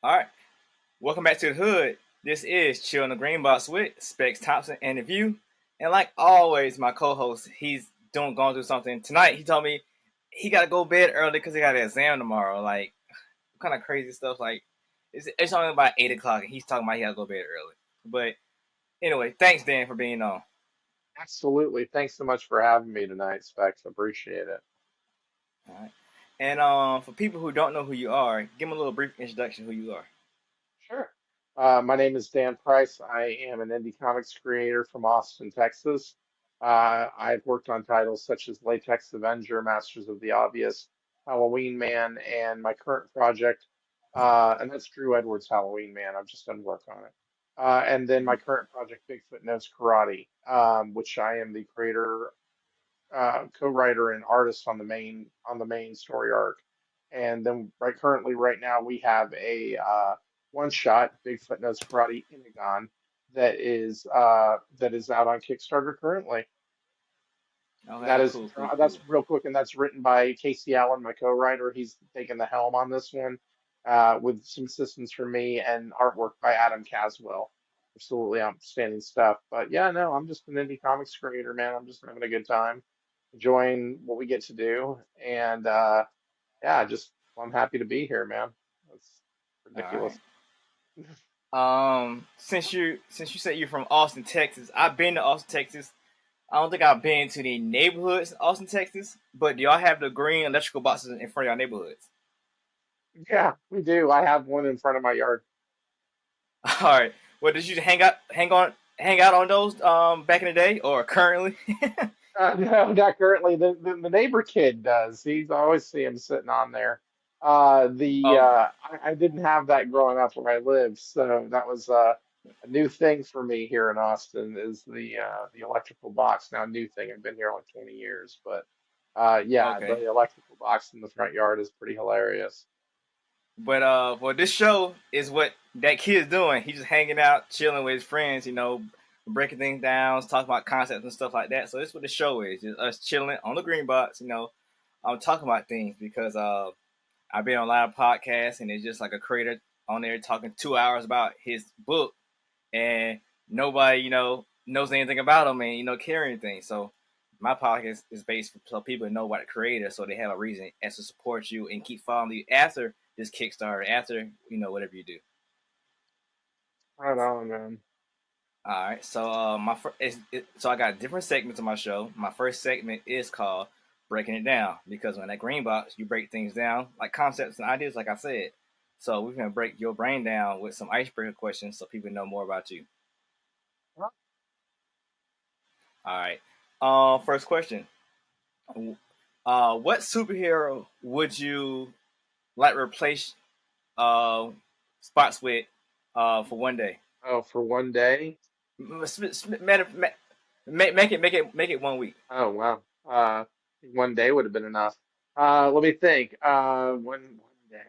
All right. Welcome back to the hood. This is Chill in the Green Box with Specks, Thompson, and the View. And like always, my co-host, he's going through something tonight. He told me he got to go to bed early because he got an exam tomorrow. Like, what kind of crazy stuff? Like, it's only about 8 o'clock, and he's talking about he got to go to bed early. But anyway, thanks Dan for being on. Absolutely. Thanks so much for having me tonight, Specs. Appreciate it. All right. And for people who don't know who you are, give them a little brief introduction who you are. Sure. My name is Dan Price. I am an indie comics creator from Austin, Texas. I've worked on titles such as Latex Avenger, Masters of the Obvious, Halloween Man, and my current project, and that's Drew Edwards' Halloween Man. I've just done work on it. And then my current project, Bigfoot Knows Karate, which I am the creator co-writer and artist on the main story arc. And then right now we have a one shot Bigfoot Knows Karate Inagon that is out on Kickstarter currently. And Okay, that is cool, cool, that's cool. real quick, and that's written by Casey Allen, my co-writer. He's taken the helm on this one, with some assistance from me and artwork by Adam Caswell. Absolutely outstanding stuff. But yeah, no, I'm just an indie comics creator, man. I'm just having a good time, enjoying what we get to do, and yeah, just I'm happy to be here, man. That's All ridiculous. right. Since you said you're from Austin, Texas, I've been to Austin, Texas. I don't think I've been to the neighborhoods in Austin, Texas, but do y'all have the green electrical boxes in front of your neighborhoods? Yeah, we do. I have one in front of my yard. All right. Well, did you hang out on those back in the day or currently? No, not currently. The neighbor kid does. He's I always see him sitting on there. Okay. I didn't have that growing up where I lived, so that was a new thing for me here in Austin is the electrical box. Now, a new thing. I've been here like 20 years, but yeah, Okay. the electrical box in the front yard is pretty hilarious. But well, this show is what that kid's doing. He's just hanging out, chilling with his friends, breaking things down, talking about concepts and stuff like that. So this is what the show is: just us chilling on the green box. I'm talking about things because I've been on a lot of podcasts, and it's just like a creator on there talking 2 hours about his book, and nobody, knows anything about him and care anything. So my podcast is based so people know about the creator, so they have a reason as to support you and keep following you after this Kickstarter, after whatever you do. Right on, man. All right, so so I got different segments of my show. My first segment is called breaking it down because when that green box, you break things down like concepts and ideas, like I said. So we're gonna break your brain down with some icebreaker questions so people know more about you. All right. First question. What superhero would you like replace uh spots with for one day? Oh, for one day? Make it 1 week. Oh, wow. One day would have been enough. Let me think. One day.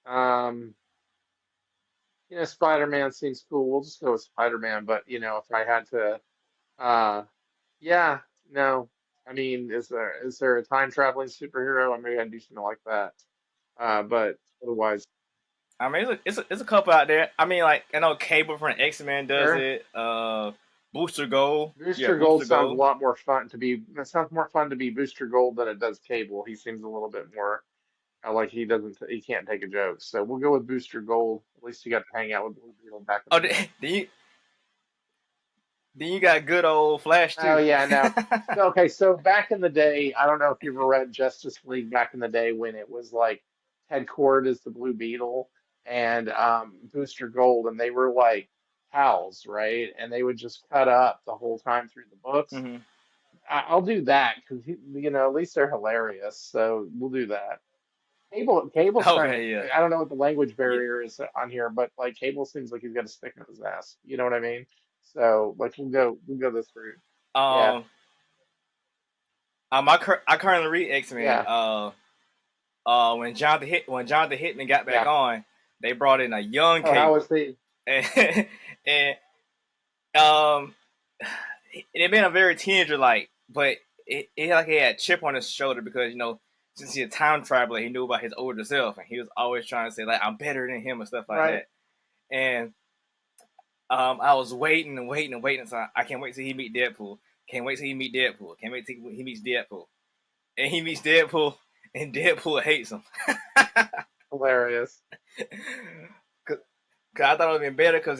Um, Spider-Man seems cool. We'll just go with Spider-Man. But if I had to, uh, yeah, no. I mean, is there a time traveling superhero? I maybe I'd do something like that. But otherwise, I mean, it's a couple out there. I mean, like I know Cable from X Men does sure. it. Booster Gold, yeah, Booster Gold Booster sounds a Gold. lot more fun to be. That sounds more fun to be Booster Gold than it does Cable. He seems a little bit more. Like he can't take a joke. So we'll go with Booster Gold. At least he got to hang out with Blue Beetle back in Oh, the day. then you got good old Flash Oh too. yeah, no. So okay, so back in the day, I don't know if you ever read Justice League back in the day when it was like Ted Kord is the Blue Beetle and Booster Gold, and they were like pals, right? And they would just cut up the whole time through the books. Hmm. I'll do that because at least they're hilarious. So we'll do that. Cable's kind of, Okay, yeah, I don't know what the language yeah. barrier is on here, but like Cable seems like he's got a stick in his ass. You know what I mean? So like we'll go this route. Yeah, Um, I currently read X Men. yeah, When Jonathan Hickman got back yeah. on, they brought in a young Oh, how was Cable, the? and, and um, it had been a very teenager like, but it like he had a chip on his shoulder because since he's a time traveler, he knew about his older self, and he was always trying to say like I'm better than him and stuff like Right. that. And I was waiting and waiting and waiting. So I can't wait till he meet Deadpool. Can't wait till he meet Deadpool. Can't wait till he meets Deadpool. And he meets Deadpool, and Deadpool hates him. Hilarious. Cause I thought it would have been better because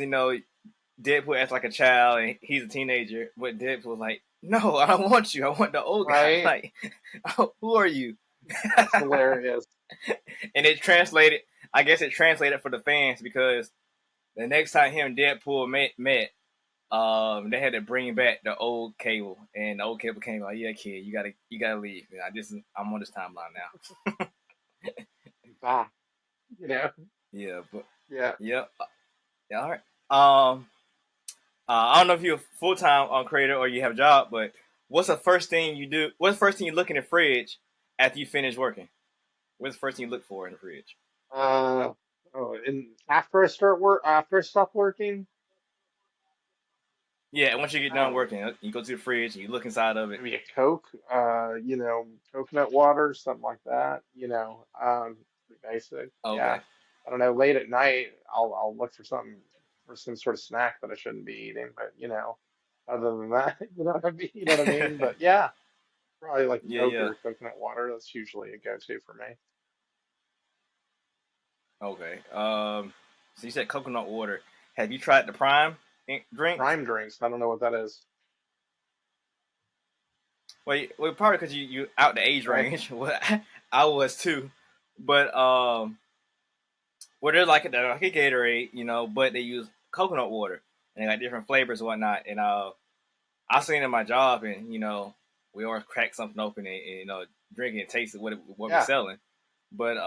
Deadpool acts like a child and he's a teenager, but Deadpool was like, "No, I don't want you. I want the old guy." Right. Like, oh, who are you? That's hilarious. And it translated. I guess it translated for the fans because the next time him and Deadpool met, they had to bring back the old Cable, and the old Cable came like, "Yeah, kid, you gotta leave. I'm on this timeline now." Ah, you know. Yeah, but Yeah. yeah, yeah, all right. Um, I don't know if you're a full time creator or you have a job, but what's the first thing you do? What's the first thing you look in the fridge after you finish working? What's the first thing you look for in the fridge? Uh, oh, and after I stop working, Yeah, and once you get done oh, working, you go to the fridge and you look inside of it. maybe a Coke, coconut water, something like that, pretty basic. Yeah. Okay. I don't know, late at night, I'll look for some sort of snack that I shouldn't be eating, but other than that, you know what I mean? But yeah, probably like Yeah, Coke yeah. or coconut water. That's usually a go-to for me. Okay. So you said coconut water. Have you tried the Prime drinks? Prime drinks, I don't know what that is. Well, probably because you out the age Right? range. Well, I was too, but they're like a Gatorade, but they use coconut water and they got different flavors and whatnot. And I seen it in my job, and we always crack something open and drink it and taste it what we're Yeah. selling. But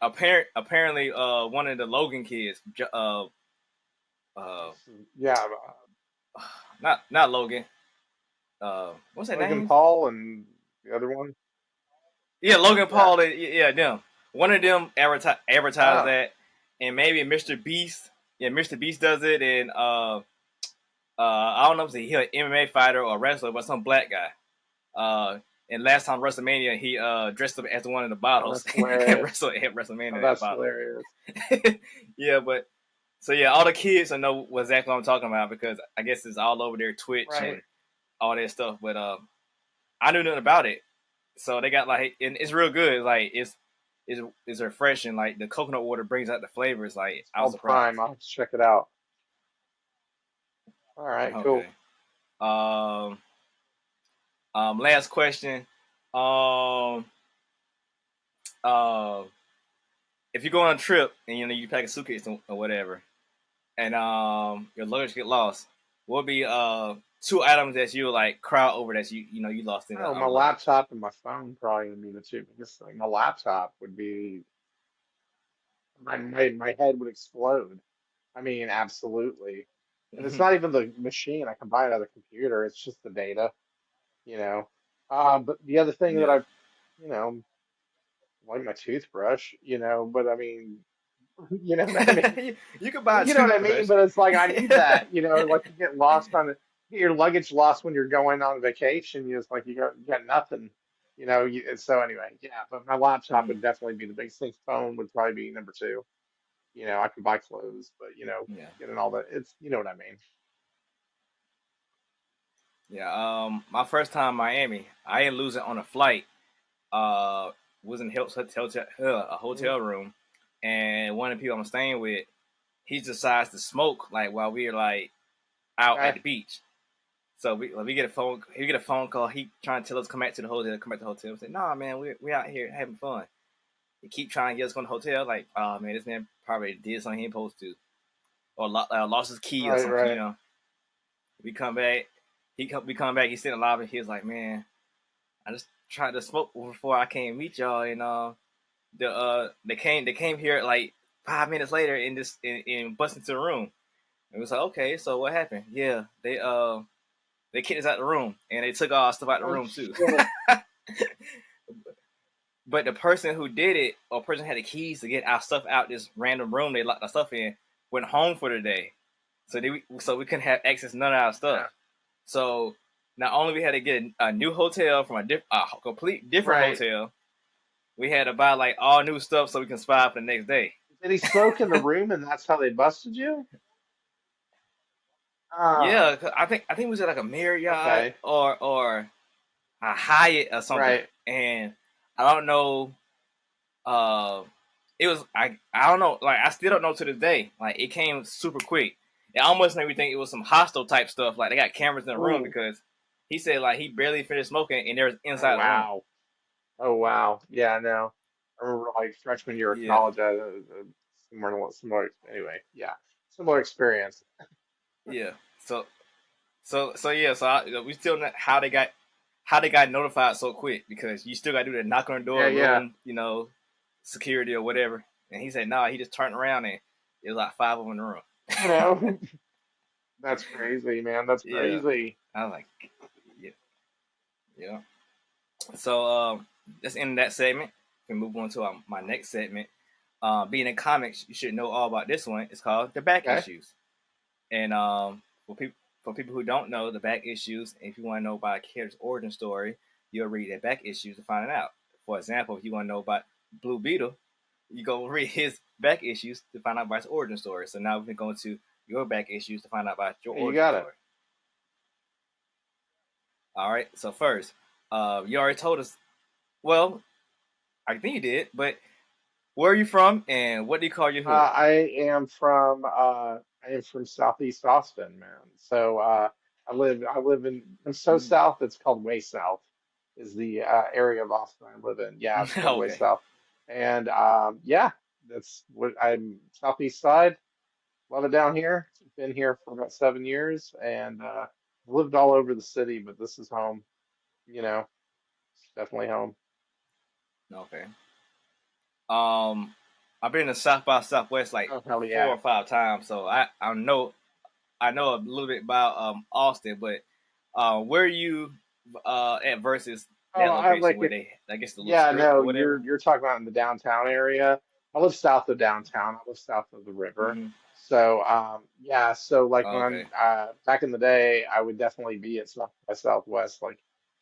apparently, one of the Logan kids, uh, Yeah. not Logan, what's that Logan name? Paul and the other one. Yeah, Logan Yeah. Paul. Yeah, them. One of them advertised Oh, that, and maybe Mr. Beast. Yeah, Mr. Beast does it, and I don't know if he's an MMA fighter or a wrestler, but some black guy. And last time WrestleMania, he dressed up as one of the oh, bottles that's and hilarious. wrestled at Oh, WrestleMania that that's bottle. hilarious. Yeah, but so yeah, all the kids will know what exactly what I'm talking about because I guess it's all over their Twitch Right. and all that stuff. But I knew nothing about it, so they got like, and it's real good. Like it's refreshing. Like the coconut water brings out the flavors. Like It's I was called Prime. surprised. I'll have to check it out. All right, Okay. cool. Um. Last question. Um. Uh. If you go on a trip and you pack a suitcase or whatever, and your luggage get lost, what would be two items that you would like cry over that you lost in Oh, my the luggage? laptop and my phone probably would be the two biggest thing. My laptop would be my head would explode. I mean, absolutely. And it's not even the machine. I can buy another computer. It's just the data, you know. But the other thing that Yeah. I, you know, like my toothbrush, but I mean, you know what I mean? You could buy a You know what I mean? toothbrush. But it's like I need that, like you get lost get your luggage lost when you're going on vacation. You just like you got nothing, and so anyway, yeah. But my laptop Mm, would definitely be the biggest thing. Phone would probably be number two. I can buy clothes, but yeah. getting all that, it's you know what I mean. Yeah. My first time in Miami, I didn't lose it on a flight. Uh, was in a Mhm. hotel room, and one of the people I'm staying with, he decides to smoke like while we are like out at Okay. the beach. So we get a phone. He get a phone call. He trying to tell us come back to the hotel. Come back to the hotel. We say, nah, man, we out here having fun. He keep trying to get us going to the hotel. Like, oh man, this man probably did something he ain't supposed to, or lost his key or Right, something. right. We come back. We come back. He's sitting in the lobby. He was like, man, I just tried to smoke before I came meet y'all, and they came here like 5 minutes later and just and bust into the room. And we was like, okay, so what happened? Yeah, they kicked us out the room and they took all our stuff out the Oh room too. shit. But the person who did it, or person had the keys to get our stuff out this random room they locked our stuff in, went home for the day. So we couldn't have access to none of our Yeah. stuff. So not only we had to get a new hotel from a complete different Right. hotel, we had to buy like all new stuff so we can survive for the next day. Did he smoke in the room and that's how they busted you? Ah, Yeah, 'cause I think we was at like a Marriott okay. or a Hyatt or something, Right. and I don't know. Uh, it was I don't know. Like I still don't know to this day. Like it came super quick. It almost made me think it was some hostile type stuff. Like they got cameras in the room Ooh. because he said like he barely finished smoking and there was Oh inside the room. wow. Oh wow. Yeah, no. I remember like freshman year of Yeah, college, I had a similar. Anyway, yeah, similar experience. yeah. So yeah. We still not how they got notified so quick because you still got to do the knock on the Yeah, door, yeah. room, security or whatever. And he said, "No, he just turned around and it was like five of them in the room." You know, that's crazy, man. That's Yeah, crazy. I was like, yeah, yeah. So let's end that segment. We can move on to my next segment. Being in comics, you should know all about this one. It's called the back Okay. issues. And for people who don't know the back issues, if you want to know about a character's origin story, you'll read their back issues to find it out. For example, if you want to know about Blue Beetle, you go read his back issues to find out about his origin story. So now we can go into your back issues to find out about your Yeah, you origin got it. story. All right. So first, you already told us. Well, I think you did, but where are you from and what do you call your hood? I am from Southeast Austin, man. So I live in I'm so Mm. south it's called way south is the area of Austin I live in. Yeah, it's called way Okay. south. And yeah, that's what I'm southeast side. Love it down here. Been here for about 7 years and lived all over the city, but this is home, you know, it's definitely home. Okay. Um, I've been to South by Southwest like Oh hell four yeah. or five times, so I know a little bit about Austin, but where are you at versus Oh, that I location like where it. they I guess the little Yeah, strip or no, whatever? you're talking about in the downtown area. I live south of downtown. I live south of the river. Hmm. So, yeah, so like when I'm Okay. back in the day, I would definitely be at South by Southwest, like,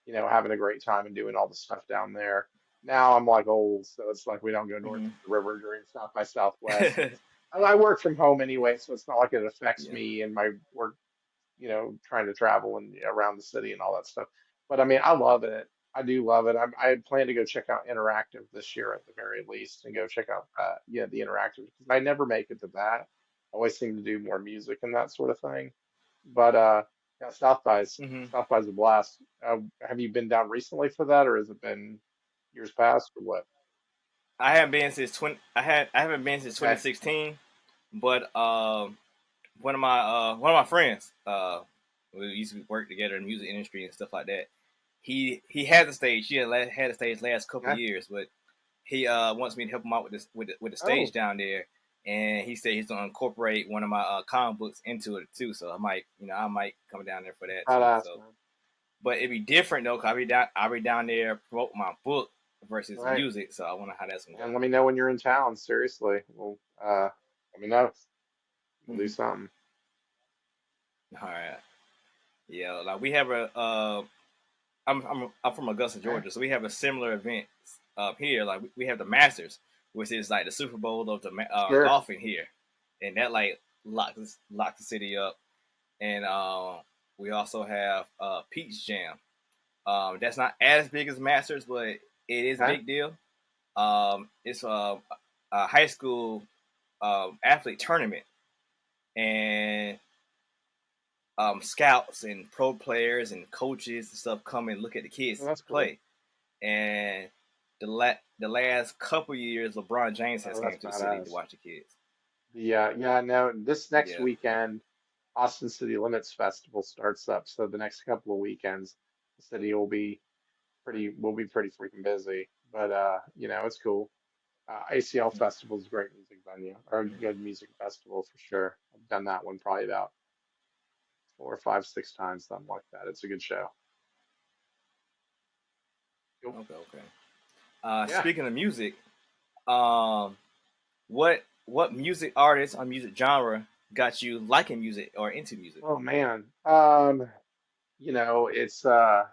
having a great time and doing all the stuff down there. Now I'm like old, so it's like we don't go north Hmm. of the river during South by Southwest. And I work from home anyway, so it's not like it affects Yeah. me and my work, trying to travel and around the city and all that stuff. But I mean, I love it. I do love it. I plan to go check out Interactive this year at the very least and go check out, yeah, the Interactive because I never make it to that. I always seem to do more music and that sort of thing. But yeah, Hmm. South by's a blast. Have you been down recently for that, or has it been years past, or what? I haven't been since Okay. 2016, but one of my friends we used to work together in the music industry and stuff like that. He has a stage. He had a stage last couple Okay. years, but he wants me to help him out with this with the stage Oh, down there. And he said he's gonna incorporate one of my comic books into it too. So I might come down there for that too. badass, So, man. but it'd be different though, cause I'll be down there promoting my book versus Right. music. So I wonder how that's gonna And go. let me know when you're in town. Seriously. Well, let me know. We'll do Hmm. something. All right, yeah. Like we have a I'm from Augusta, Okay. Georgia, so we have a similar event up here. Like we have the Masters, which is like the Super Bowl of the Sure. golfing here, and that like locks the city up. And we also have Peach Jam. That's not as big as Masters, but it is a Okay. big deal. It's a high school athlete tournament, and scouts and pro players and coaches and stuff come and look at the Well, kids that's cool. play. And the last couple years, LeBron James has Oh, came that's to the city to badass. watch the kids. Yeah, no, this next Yeah. weekend, Austin City Limits Festival starts up. So the next couple of weekends, the city will be pretty freaking busy. But it's cool. ACL Festival is a great music venue or a good music festival for sure. I've done that one probably about 4, 5, 6 times, something like that. It's a good show. Cool. Okay. Okay. Yeah. Speaking of music, um, what music artist or music genre got you liking music or into music? Oh man. it's I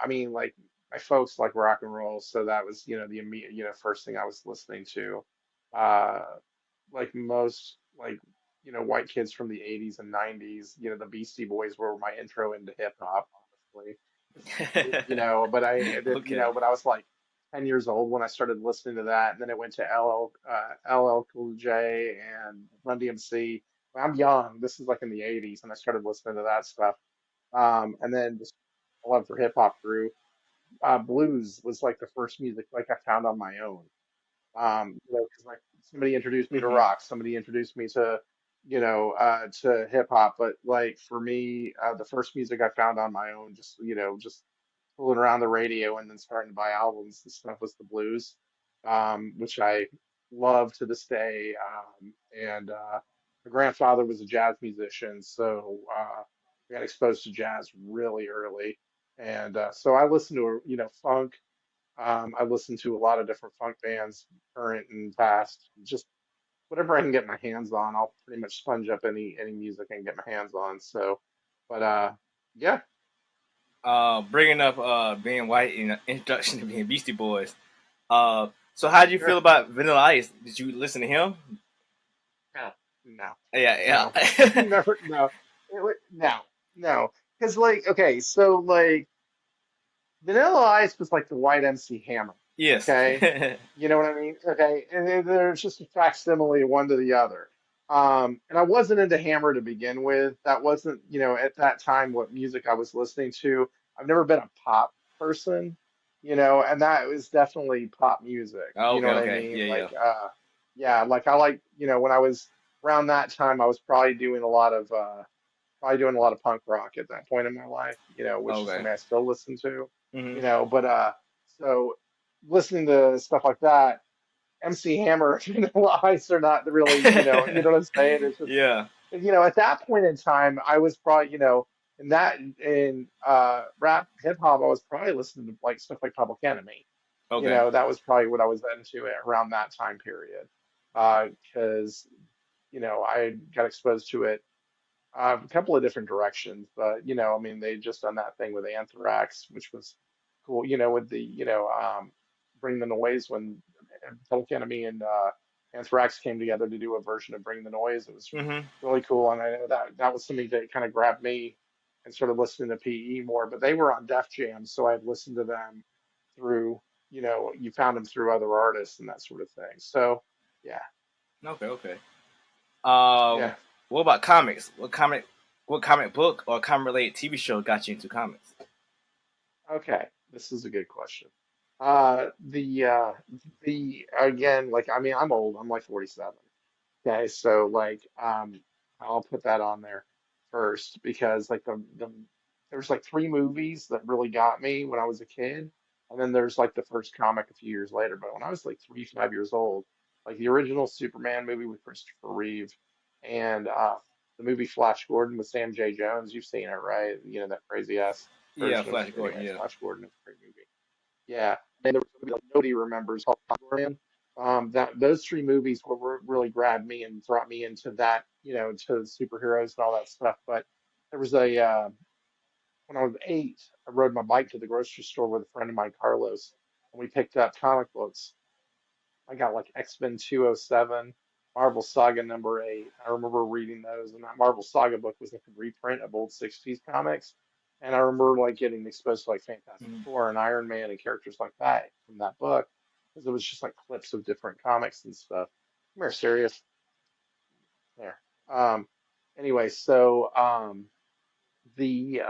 mean, like my folks like rock and roll, so that was, the immediate, first thing I was listening to. Uh, like most like white kids from the 80s and 90s, the Beastie Boys were my intro into hip hop, honestly. But Okay. but I was like 10 years old when I started listening to that, and then it went to LL Cool J and Run DMC. I'm young. This is like in the 80s, and I started listening to that stuff. And then just love for hip hop grew. Blues was like the first music like I found on my own. 'Cause like somebody introduced me to Hmm. rock, somebody introduced me to hip hop, but like for me, the first music I found on my own, just fooling around the radio and then starting to buy albums and stuff was the blues, which I love to this day. And My grandfather was a jazz musician, so we got exposed to jazz really early. And so I listened to, funk. I listen to a lot of different funk bands, current and past. Just whatever I can get my hands on, I'll pretty much sponge up any music I can get my hands on. So, but yeah, Bringing up being white in introduction to being Beastie Boys. So how did you feel sure. about Vanilla Ice? Did you listen to him? No, no, Yeah, no, yeah. never, no, no, no. Because like, okay, so like. Vanilla Ice was like the white MC Hammer. Yes. Okay. You know what I mean? Okay. And there's just a facsimile one to the other. And I wasn't into Hammer to begin with. That wasn't, at that time what music I was listening to. I've never been a pop person, and that was definitely pop music. Oh, You know okay, what I okay. mean? Yeah, yeah. Like, yeah, like I like, when I was around that time, I was probably doing a lot of punk rock at that point in my life, which is Okay. something I still listen to, Hmm. but so listening to stuff like that, MC Hammer, Vanilla Ice are not really, you know what I'm saying? It's just, Yeah. at that point in time, I was probably, in rap hip hop, I was probably listening to like stuff like Public Enemy. Okay. That was probably what I was into around that time period. Because, I got exposed to it a couple of different directions, but I mean, they just done that thing with Anthrax, which was cool. With the Bring the Noise when Public Enemy and Anthrax came together to do a version of Bring the Noise. It was Hmm. really cool, and I know that was something that kind of grabbed me and started listening to PE more. But they were on Def Jam, so I'd listened to them through. You found them through other artists and that sort of thing. So yeah, Okay, okay. yeah. What about comics? What comic book or comic related TV show got you into comics? Okay, this is a good question. The again, like I mean, I'm old. I'm like 47. Okay, so like I'll put that on there first because like there's like three movies that really got me when I was a kid, and then there's like the first comic a few years later. But when I was like 3, 5 years old, like the original Superman movie with Christopher Reeve and the movie Flash Gordon with Sam J. Jones, you've seen it, right? That crazy ass Yeah, version of Flash Gordon. anyway, Yeah. Flash Gordon is a great movie. Yeah, and there was a movie like nobody remembers called Aquaman. That those three movies were really grabbed me and brought me into that, to superheroes and all that stuff. But there was when I was 8, I rode my bike to the grocery store with a friend of mine, Carlos, and we picked up comic books. I got like X-Men 207, Marvel Saga #8. I remember reading those, and that Marvel Saga book was like a reprint of old 60s comics. And I remember like getting exposed to like Fantastic Mhm. Four and Iron Man and characters like that from that book, because it was just like clips of different comics and stuff. Come here, serious. There. Um, anyway, the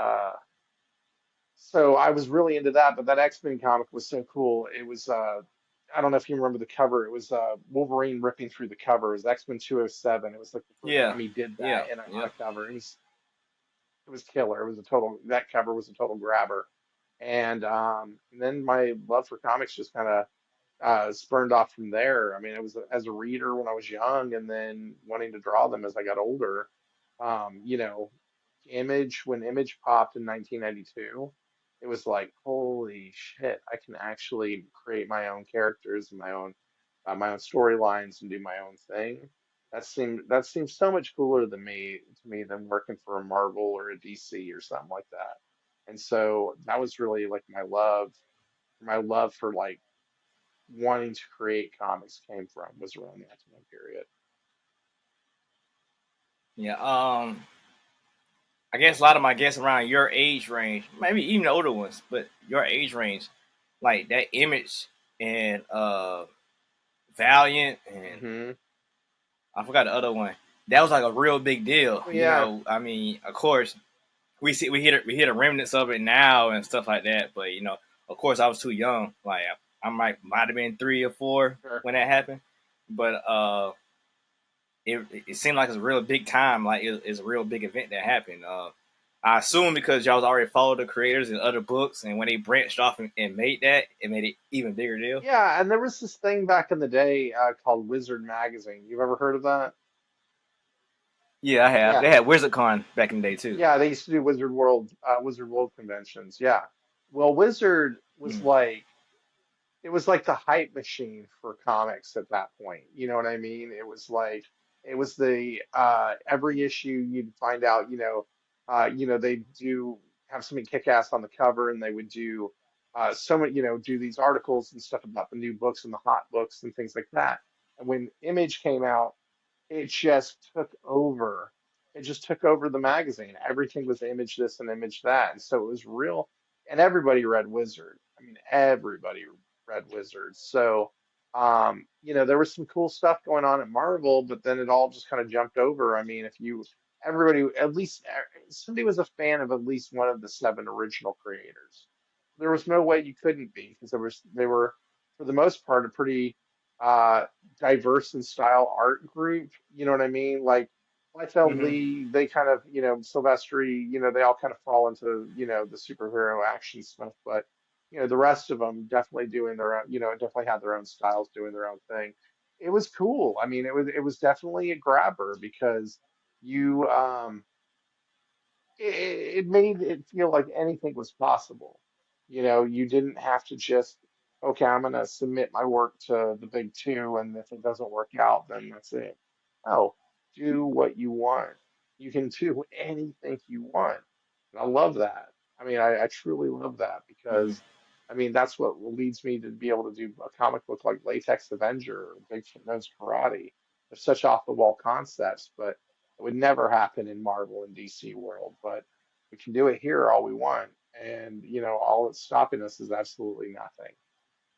so I was really into that, but that X-Men comic was so cool. It was I don't know if you remember the cover. It was Wolverine ripping through the cover. It was X-Men 207. It was like the first Yeah. time he did that Yeah. on a Yep. cover. It was killer. It was a total that cover was a total grabber. And then my love for comics just kind of spurned off from there. I mean, it was as a reader when I was young, and then wanting to draw them as I got older. Um, you know, when Image popped in 1992, it was like, holy shit, I can actually create my own characters and my own storylines and do my own thing. That seems so much cooler to me than working for a Marvel or a DC or something like that. And so that was really like my love. my love for like wanting to create comics came from, was around that time period. Yeah. I guess a lot of my guests around your age range, maybe even the older ones, but your age range, like that Image and Valiant and Hmm. I forgot the other one. That was like a real big deal. Oh You yeah, know, I mean, of course, we hear the remnants of it now and stuff like that. But of course, I was too young. Like I might have been 3 or 4 sure. when that happened. But it seemed like it's a real big time. Like it's a real big event that happened. I assume because y'all was already followed the creators in other books, and when they branched off and made that, it made it even bigger deal. Yeah, and there was this thing back in the day called Wizard Magazine. You've ever heard of that? Yeah, I have. Yeah, They had WizardCon back in the day too. yeah, they used to do Wizard World conventions. Yeah. Well, Wizard was Mm. like it was like the hype machine for comics at that point. You know what I mean? It was like it was the every issue you'd find out, they do have something kick ass on the cover, and they would do so many, do these articles and stuff about the new books and the hot books and things like that. And when Image came out, it just took over. It just took over the magazine. Everything was image this and image that. And so it was real. And everybody read Wizard. I mean, everybody read Wizard. So, there was some cool stuff going on at Marvel, but then it all just kind of jumped over. I mean, everybody, at least somebody was a fan of at least one of the 7 original creators. There was no way you couldn't be because they were, for the most part, a pretty, uh, diverse in style art group. You know what I mean? Like Liefeld Mm-hmm. Lee, they kind of, Silvestri, they all kind of fall into, the superhero action stuff. But, the rest of them definitely doing their own, definitely had their own styles, doing their own thing. It was cool. I mean, it was definitely a grabber because you, it made it feel like anything was possible. You didn't have to just, okay, I'm going to submit my work to the big two, and if it doesn't work out, then that's it. Oh, do what you want. You can do anything you want. And I love that. I mean, I truly love that Mm-hmm. because, I mean, that's what leads me to be able to do a comic book like Latex Avenger or Bigfoot Knows Karate. They're such off the wall concepts, but it would never happen in Marvel and DC world, but we can do it here all we want. And, all that's stopping us is absolutely nothing.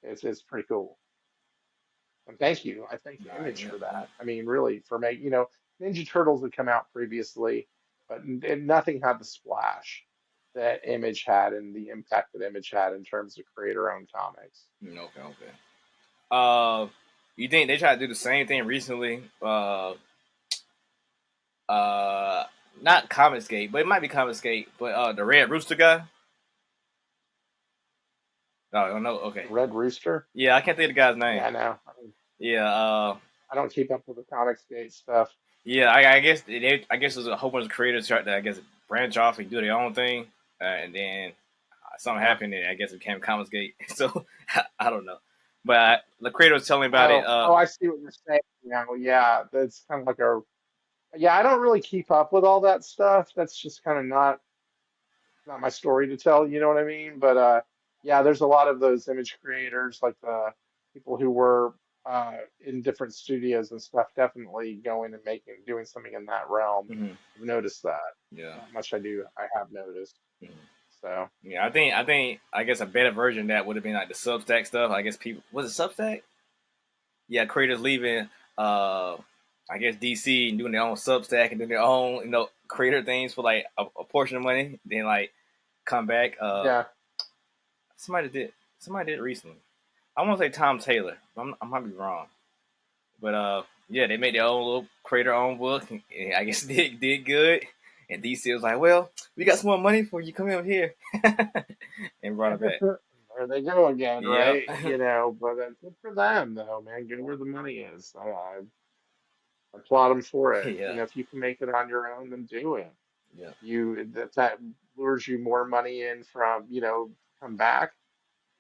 It's pretty cool. And thank you. I thank All right. Image Yep. for that. Yep. I mean, really, for me, Ninja Turtles had come out previously, but nothing had the splash that Image had and the impact that Image had in terms of creator-owned comics. Okay. Okay. Uh, you think they tried to do the same thing recently? Uh, not Comicsgate, but it might be Comicsgate. But the Red Rooster guy. Oh no. Okay. Red Rooster? Yeah, I can't think of the guy's name. Yeah, no, Yeah. I don't keep up with the Comics Gate stuff. Yeah. I guess I guess there's a whole bunch of creators tried to branch off and do their own thing, and then something Yeah. happened, and I guess it became Comicsgate. So I don't know. But the creator was telling me about it. Oh, I see what you're saying now. Yeah, that's kind of like yeah, I don't really keep up with all that stuff. That's just kind of not my story to tell, you know what I mean? But yeah, there's a lot of those image creators, like the people who were in different studios and stuff, definitely going and doing something in that realm. Mhm. I've noticed that. Yeah. Not much I have noticed. Mhm. So, Yeah, I guess a better version of that would have been like the Substack stuff. I guess people was it Substack? Yeah, creators leaving uh I guess DC and doing their own Substack and doing their own, creator things for like a portion of money, then like come back. yeah. Somebody did it recently. I want to say Tom Taylor. I might be wrong. But yeah, they made their own little creator own book and I guess did good. And DC was like, well, we got some more money for you. Come in here. And brought it back. There they go again, Yeah. right? But good for them, though, man. Go where the money is. I applaud them for it. Yeah. If you can make it on your own, then do it. Yeah. That lures you more money in from, come back,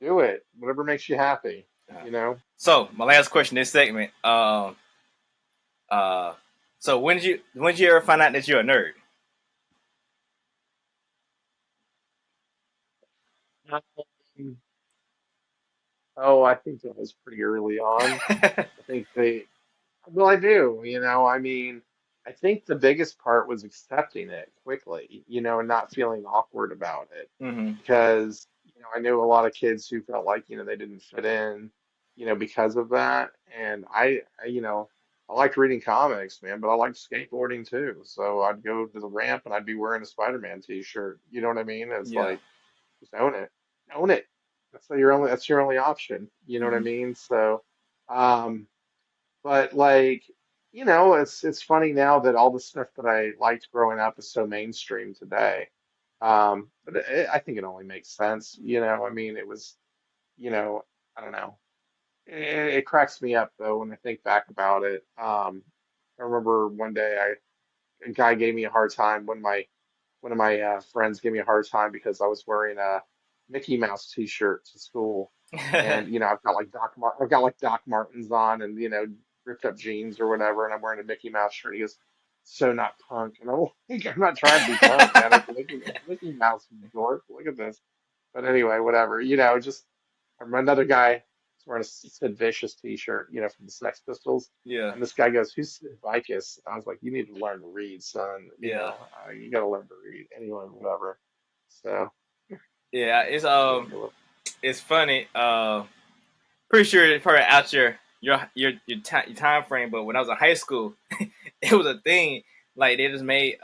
do it. Whatever makes you happy, you know. So my last question this segment. Uh so when did you ever find out that you're a nerd? Um, Oh, I think that was pretty early on. I think they, well, I do, I mean, I think the biggest part was accepting it quickly, and not feeling awkward about it. Hmm. Because, I knew a lot of kids who felt like, they didn't fit in, because of that. And I liked reading comics, man, but I liked skateboarding too. So I'd go to the ramp and I'd be wearing a Spider-Man t-shirt. You know what I mean? It's Yeah. like, just own it. Own it. That's your only option. You know what I Hmm. mean? So, um, but like, it's funny now that all the stuff that I liked growing up is so mainstream today. But I think it only makes sense. I mean, it was, you know, I don't know. It cracks me up though when I think back about it. I remember one day a guy gave me a hard time when one of my friends gave me a hard time because I was wearing a Mickey Mouse t-shirt to school, and I've got like Doc Martens on, and ripped up jeans or whatever, and I'm wearing a Mickey Mouse shirt. He goes, "So not punk," and I'm like, "I'm not trying to be punk, man. It's Mickey Mouse, you dork. Look at this." But anyway, whatever. Just I remember another guy was wearing a Sid Vicious t-shirt, from the Sex Pistols. Yeah. And this guy goes, "Who's Sid Vicious?" I was like, "You need to learn to read, son. Yeah. You got to learn to read." Anyway, whatever. So, Yeah. yeah, It's funny. Pretty sure it's probably out your time frame. But when I was in high school, it was a thing. Like they just made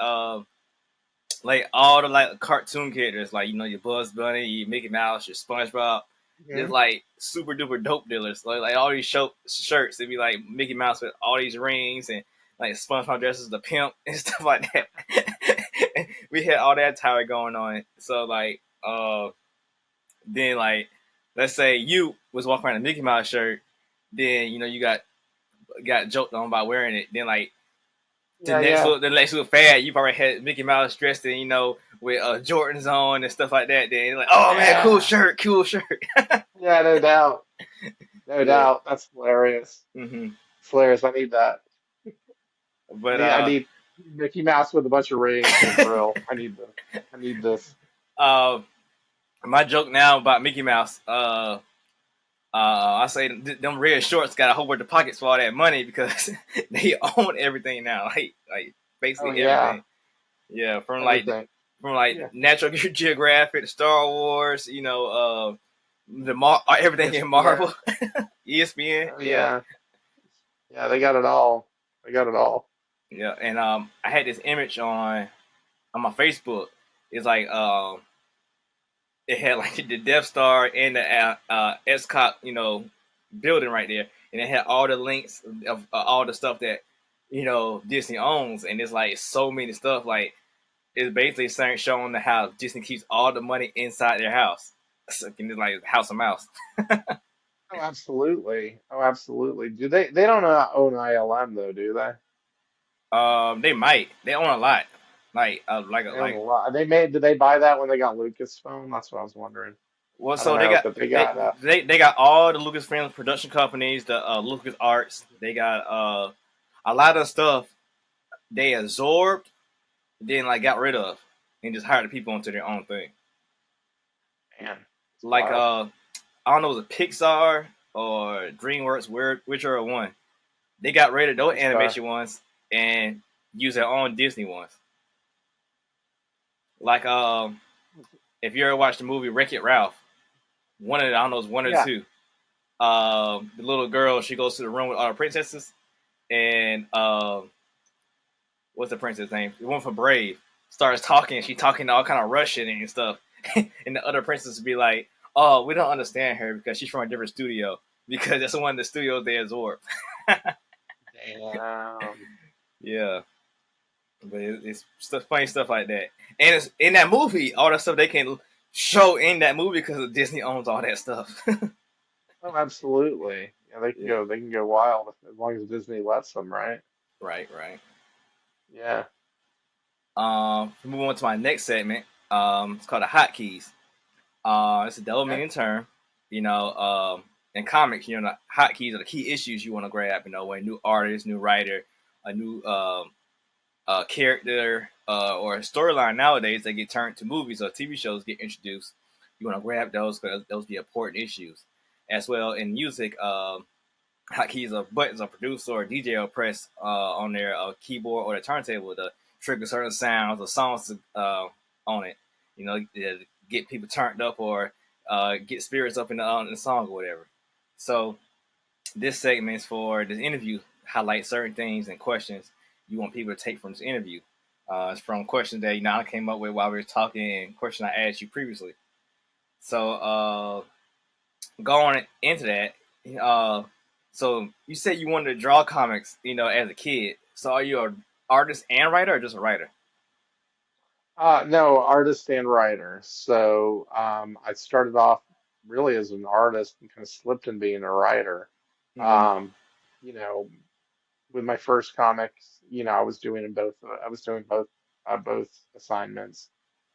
like all the like cartoon characters, like your Bugs Bunny, your Mickey Mouse, your SpongeBob, just mhm. like super duper dope dealers. Like all these shirts, it'd be like Mickey Mouse with all these rings and like SpongeBob dresses the pimp and stuff like that. We had all that attire going on. So like then like let's say you was walking around in a Mickey Mouse shirt, then you got joked on by wearing it. Then like Yeah, yeah, the next little fad, you probably had Mickey Mouse dressed in, with Jordans on and stuff like that. Then like, oh man, yeah, cool shirt. yeah. No doubt, no Yeah. doubt. That's hilarious. Hmm. It's hilarious. I need that. I But need, I need Mickey Mouse with a bunch of rings and a grill. I need this. I need this. uh, my joke now about Mickey Mouse, I say them red shorts got a whole bunch of pockets for all that money because they own everything now, like Oh basically yeah, everything. Yeah, everything. from like Yeah, Natural Geographic, Star Wars, everything in Marvel, ESPN. ESPN. Oh Yeah, yeah, yeah. They got it all. They got it all. yeah. And I had this image on my Facebook. It's like it had like the Death Star and the Escop, building right there, and it had all the links of all the stuff that Disney owns, and it's like so many stuff. Like it's basically showing the how Disney keeps all the money inside their house. So it's like House of Mouse. Oh, absolutely. Oh, absolutely. Do they don't own ILM though, do they? They own a lot, They own a lot. Did they buy that when they got Lucasfilm? That's what I was wondering. well, I don't so they know, got but they got they got all the Lucasfilm production companies, the Lucas Arts. They got a lot of stuff they absorbed, then like got rid of, and just hired the people onto their own thing. man, it's Like wild. I don't know, was it Pixar or DreamWorks, whichever one. They got rid of those Pixar. animation ones and used their own Disney ones. Like if you ever watched the movie Wreck It Ralph, one of the, I don't know, it's one or Yeah. two. The little girl, she goes to the room with all the princesses, and what's the princess name? The one for Brave starts talking. She talking all kind of Russian and stuff, and the other princesses be like, "Oh, we don't understand her because she's from a different studio because that's one of the studios they absorb." Damn. Yeah, but it's stuff, funny stuff like that, and it's in that movie. All the stuff they can show in that movie because Disney owns all that stuff. Oh, absolutely. Yeah, they can Yeah, go. They can go wild as long as Disney lets them, right? right, right. Yeah. Move on to my next segment. It's called the hotkeys. It's a double Okay. meaning term. In comics, the hotkeys are the key issues you want to grab. When a new artist, new writer, a new character, or a storyline nowadays that get turned to movies or TV shows get introduced. You want to grab those because those be important issues. as well in music. Hotkeys or buttons a producer or DJ will press on their keyboard or the turntable to trigger certain sounds or songs on it. You know, to get people turned up or get spirits up in the song or whatever. So this segment is for this interview, highlight certain things and questions you want people to take from this interview. It's from questions that I came up with while we were talking and questions I asked you previously. So going into that, uh, so you said you wanted to draw comics, as a kid. So are you an artist and writer, or just a writer? No, artist and writer. So I started off really as an artist and kind of slipped in being a writer. Mm-hmm. Um, you know, with my first comics, I was doing them both. I was doing both assignments.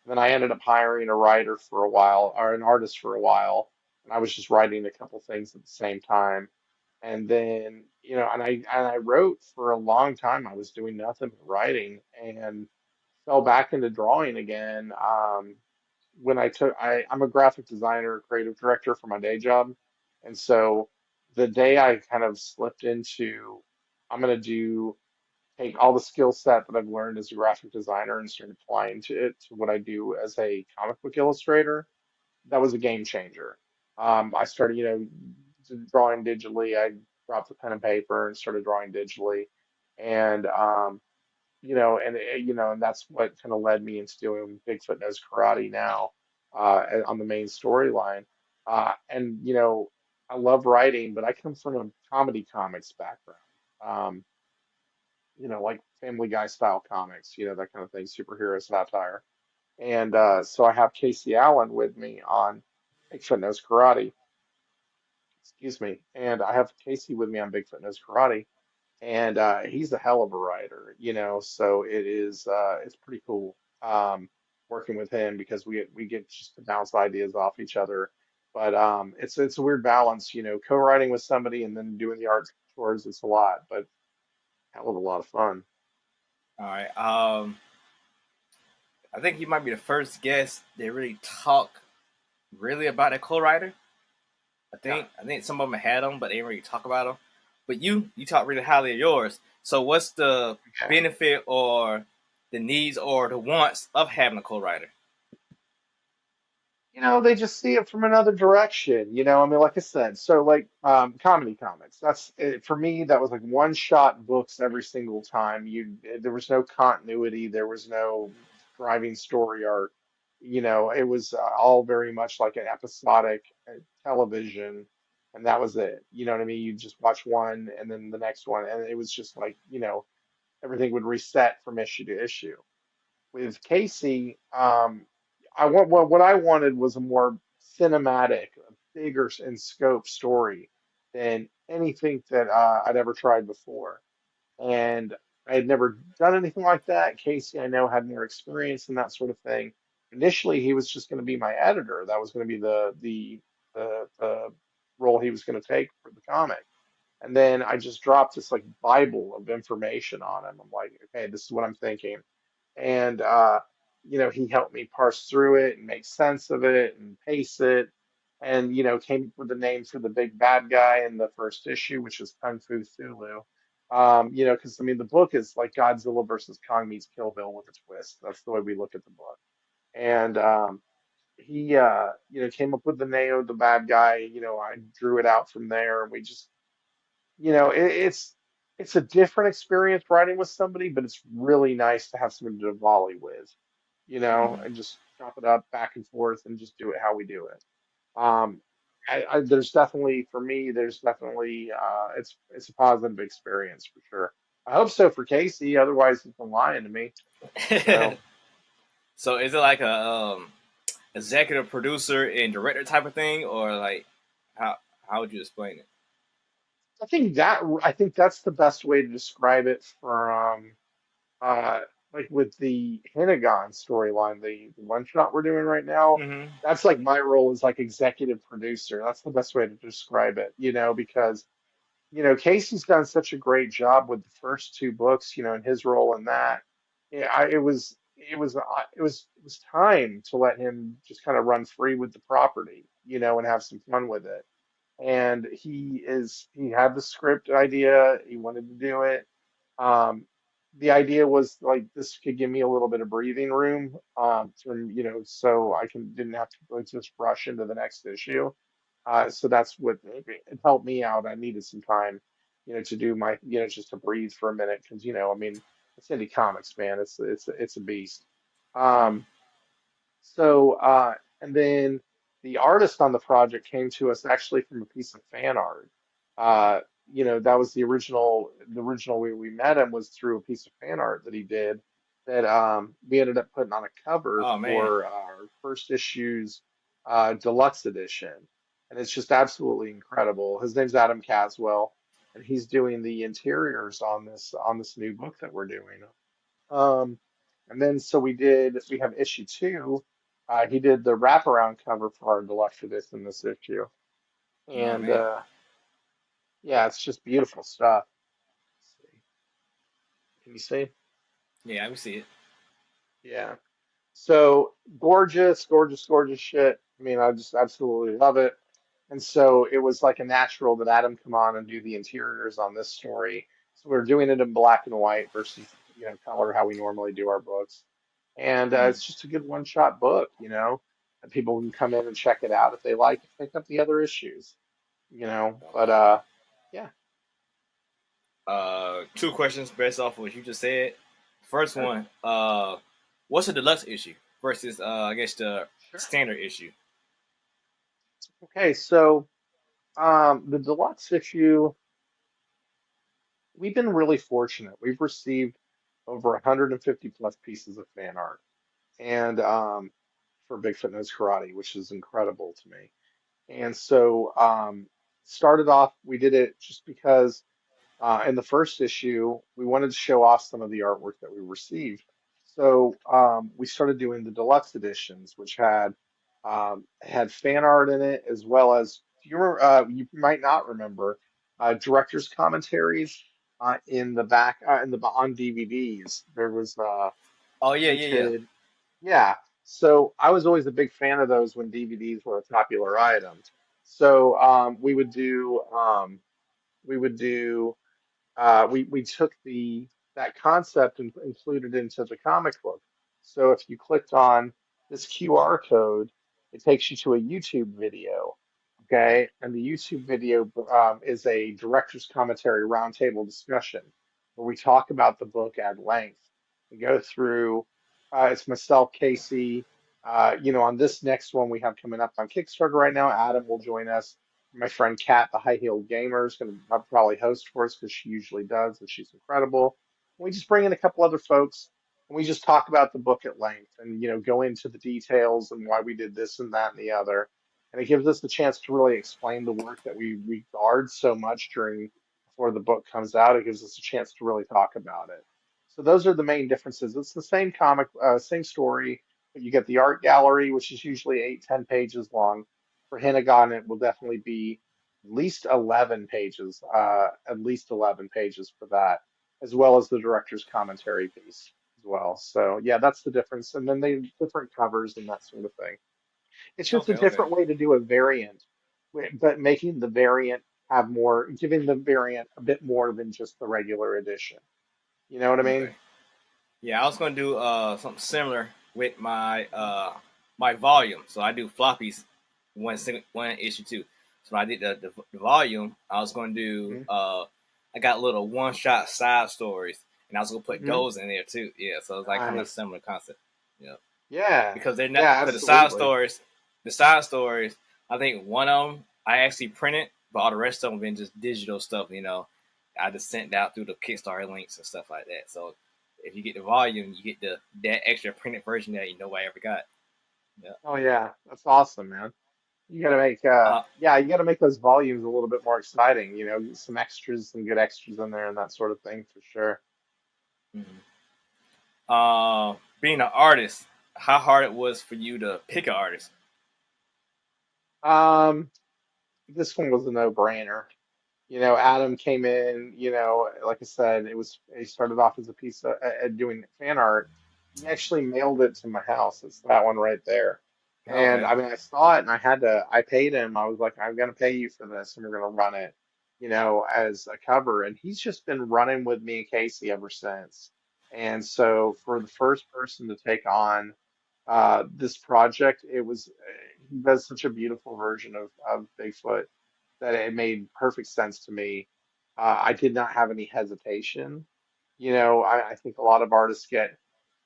And then I ended up hiring a writer for a while, or an artist for a while, and I was just writing a couple things at the same time. And then, and I wrote for a long time. I was doing nothing but writing, and fell back into drawing again. When I'm a graphic designer, creative director for my day job, and so the day I kind of slipped into, I'm gonna do take all the skill set that I've learned as a graphic designer and start applying to it to what I do as a comic book illustrator. That was a game changer. I started, drawing digitally. I dropped the pen and paper and started drawing digitally, and and that's what kind of led me into doing Bigfoot Knows Karate now, on the main storyline. And I love writing, but I come from a comedy comics background. Um, like Family Guy style comics, that kind of thing, superhero satire. And so I have Casey Allen with me on Bigfoot Knows Karate, excuse me, and I have Casey with me on Bigfoot Knows Karate, and he's a hell of a writer, so it's pretty cool, working with him because we get just to bounce ideas off each other. But it's a weird balance, co-writing with somebody and then doing the art chores. It's a lot, but hell of a lot of fun. All right. I think you might be the first guest that really talk really about a co-writer. I Yeah. think I think some of them had them, but they didn't really talk about them. But you talk really highly of yours. So what's the Okay. benefit or the needs or the wants of having a co-writer? They just see it from another direction, I mean, like I said, so like comedy comics, that's it, for me, that was like one shot books every single time. There was no continuity, there was no driving story arc. It was all very much like an episodic television, and that was it. You know what I mean? You just watch one and then the next one, and it was just like, everything would reset from issue to issue. With Casey, what I wanted was a more cinematic, bigger in scope story than anything that I'd ever tried before. And I had never done anything like that. Casey, I know, had more experience in that sort of thing. Initially, he was just going to be my editor. That was going to be the role he was going to take for the comic. And then I just dropped this like Bible of information on him. I'm like, okay, this is what I'm thinking. And he helped me parse through it and make sense of it and pace it. And came up with the name for the big bad guy in the first issue, which is Kung Fu Thulu. Because I mean the book is like Godzilla versus Kong meets Kill Bill with a twist. That's the way we look at the book. And he came up with the name of the bad guy. I drew it out from there, and we just it's a different experience writing with somebody, but it's really nice to have somebody to volley with, Mm-hmm. and just chop it up back and forth and just do it how we do it. Um, there's definitely, for me, there's definitely it's a positive experience for sure. I hope so for Casey. Otherwise, he's been lying to me. So So is it like a executive producer and director type of thing, or like how would you explain it? I think that's the best way to describe it for uh like with the Hinagon storyline, the one shot we're doing right now. Mm-hmm. That's like my role is like executive producer. That's the best way to describe it, because Casey's done such a great job with the first two books, and his role in that. Yeah, it was time to let him just kind of run free with the property, and have some fun with it. and he had the script idea. He wanted to do it. Um, the idea was like this could give me a little bit of breathing room, from so I can didn't have to like, just rush into the next issue. So that's what it helped me out. I needed some time, to do my, just to breathe for a minute because I mean, it's indie comics, man. It's a beast. Mm. Um, and then the artist on the project came to us actually from a piece of fan art. Uh, that was the original way we met him was through a piece of fan art that he did that we ended up putting on a cover Oh man. for our first issue's deluxe edition. And it's just absolutely incredible. His name's Adam Caswell, and he's doing the interiors on this new book that we're doing. Um, and then so we have issue two. He did the wraparound cover for our deluxe edition this issue. Oh And man. yeah, it's just beautiful stuff. Let's see. Can you see? Yeah, I can see it. Yeah. So gorgeous, gorgeous, gorgeous shit. I mean, I just absolutely love it. And so it was like a natural that Adam come on and do the interiors on this story. So we're doing it in black and white versus, color how we normally do our books. And Mm. it's just a good one-shot book, and people can come in and check it out if they like it, pick up the other issues. But Okay. yeah, Two questions based off of what you just said. First sure, one, what's a deluxe issue versus I guess the sure. standard issue? Okay, so the deluxe issue, we've been really fortunate. We've received over 150 plus pieces of fan art, and for Bigfoot Knows Karate, which is incredible to me. And so started off, we did it just because in the first issue, we wanted to show off some of the artwork that we received. So we started doing the deluxe editions, which had fan art in it, as well as you might not remember director's commentaries in the back on DVDs. There was Oh yeah, yeah, yeah. printed, yeah. So I was always a big fan of those when DVDs were a popular item. So we took the that concept and included into the comic book. So if you clicked on this QR code, it takes you to a YouTube video. Okay, and the YouTube video is a director's commentary roundtable discussion where we talk about the book at length. We go through. It's myself, Casey. On this next one we have coming up on Kickstarter right now, Adam will join us. My friend Kat, the high heeled gamer, is going to probably host for us because she usually does, and she's incredible. We just bring in a couple other folks, and we just talk about the book at length, and go into the details and why we did this and that and the other. And it gives us the chance to really explain the work that we regard so much during before the book comes out. It gives us a chance to really talk about it. So those are the main differences. It's the same comic, same story, but you get the art gallery, which is usually 8, 10 pages long. For Hinagon, it will definitely be at least 11 pages for that, as well as the director's commentary piece as well. So yeah, that's the difference. And then they different covers and that sort of thing. It's just a Okay, okay, different way to do a variant, but making the variant have more, giving the variant a bit more than just the regular edition. You know what I okay. mean? Yeah, I was gonna do something similar with my volume. So I do floppies one issue two. So when I did the volume, I was gonna do Hmm. I got little one shot side stories, and I was gonna put Hmm. those in there too. Yeah, so it's like kind of Nice. similar concept. Yeah, Yeah. because they're not Yeah, because absolutely. the side stories. I think one of them I actually printed, but all the rest of them been just digital stuff. I just sent out through the Kickstarter links and stuff like that. So if you get the volume, you get that extra printed version that nobody ever got. Yeah. Oh yeah, that's awesome, man. You gotta make Uh, yeah, you gotta make those volumes a little bit more exciting, get some extras, some good extras in there and that sort of thing for sure. mhm. Being an artist, how hard it was for you to pick an artist? Um, this one was a no-brainer. Adam came in, like I said, he started off as a piece of doing fan art. He actually mailed it to my house. It's that one right there. And Okay. I mean, I saw it and I paid him. I was like, I'm going to pay you for this and we're going to run it, as a cover. And he's just been running with me and Casey ever since. And so for the first person to take on this project, he does such a beautiful version of Bigfoot that it made perfect sense to me. I did not have any hesitation. I think a lot of artists get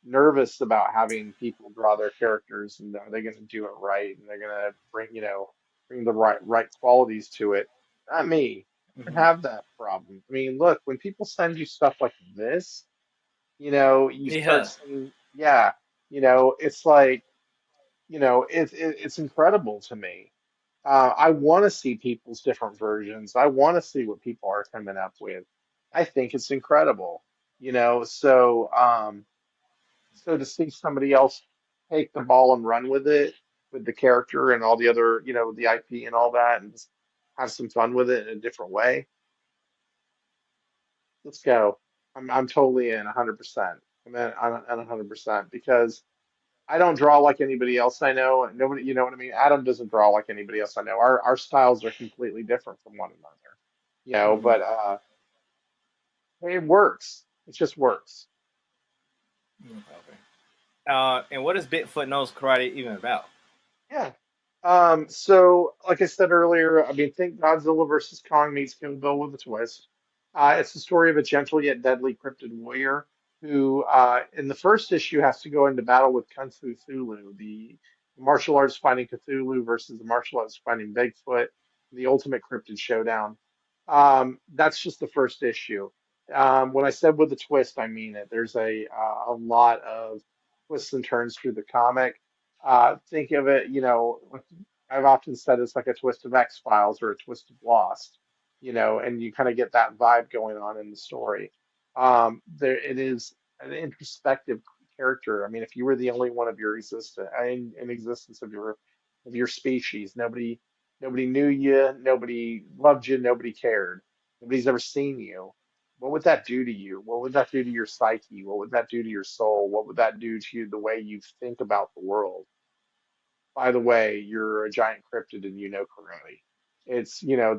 nervous about having people draw their characters, and are they going to do it right, and they're going to bring the right qualities to it. Not me. I don't Hmm. have that problem. I mean, look, when people send you stuff like this, you start Yeah. seeing, yeah, it's like, it's incredible to me. I want to see people's different versions. I want to see what people are coming up with. I think it's incredible, so to see somebody else take the ball and run with it, with the character and all the other, the IP and all that, and just have some fun with it in a different way. Let's go. I'm totally in 100%. I'm in 100% because I don't draw like anybody else I know. Nobody, you know what I mean? Adam doesn't draw like anybody else I know. Our styles are completely different from one another, Hmm. but it works. It just works. Okay. And what is Bigfoot knows karate even about? Yeah. So like I said earlier, I mean, think Godzilla versus Kong meets Kill Bill with a twist. It's the story of a gentle yet deadly cryptid warrior who, in the first issue, has to go into battle with Kung Fu Thulu, the martial arts fighting Cthulhu versus the martial arts fighting Bigfoot, the ultimate cryptid showdown. That's just the first issue. When I said with a twist, I mean it. There's a lot of twists and turns through the comic. Think of it, like I've often said it's like a twist of X-Files or a twist of Lost, and you kind of get that vibe going on in the story. There it is an introspective character. I mean, if you were the only one of your in existence of your species, nobody knew you, nobody loved you, nobody cared, nobody's ever seen you. What would that do to you? What would that do to your psyche? What would that do to your soul? What would that do to you the way you think about the world? By the way, you're a giant cryptid and you know karate.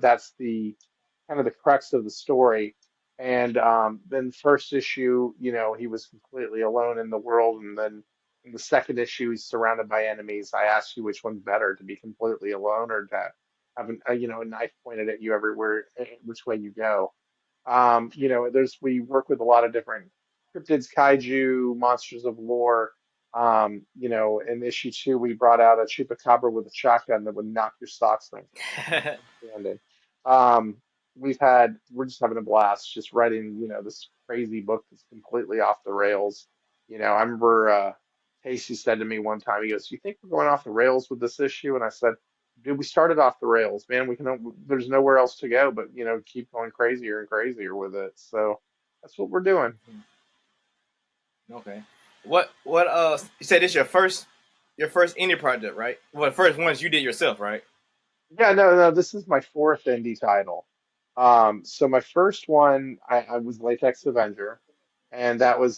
That's the kind of the crux of the story. And then first issue, he was completely alone in the world, and then in the second issue, he's surrounded by enemies. I asked you which one's better, to be completely alone or to have a knife pointed at you everywhere, which way you go. We work with a lot of different cryptids, kaiju, monsters of lore. In issue two, we brought out a chupacabra with a shotgun that would knock your socks off. Outstanding. Um, we're just having a blast just writing, this crazy book that's completely off the rails. I remember Casey said to me one time, he goes, "You think we're going off the rails with this issue?" And I said, "Dude, we started off the rails, man. There's nowhere else to go but, keep going crazier and crazier with it." So that's what we're doing. Okay. What you said this your first indie project, right? Well, the first ones you did yourself, right? Yeah, no, no, this is my fourth indie title. So my first one, I was Latex Avenger, and that was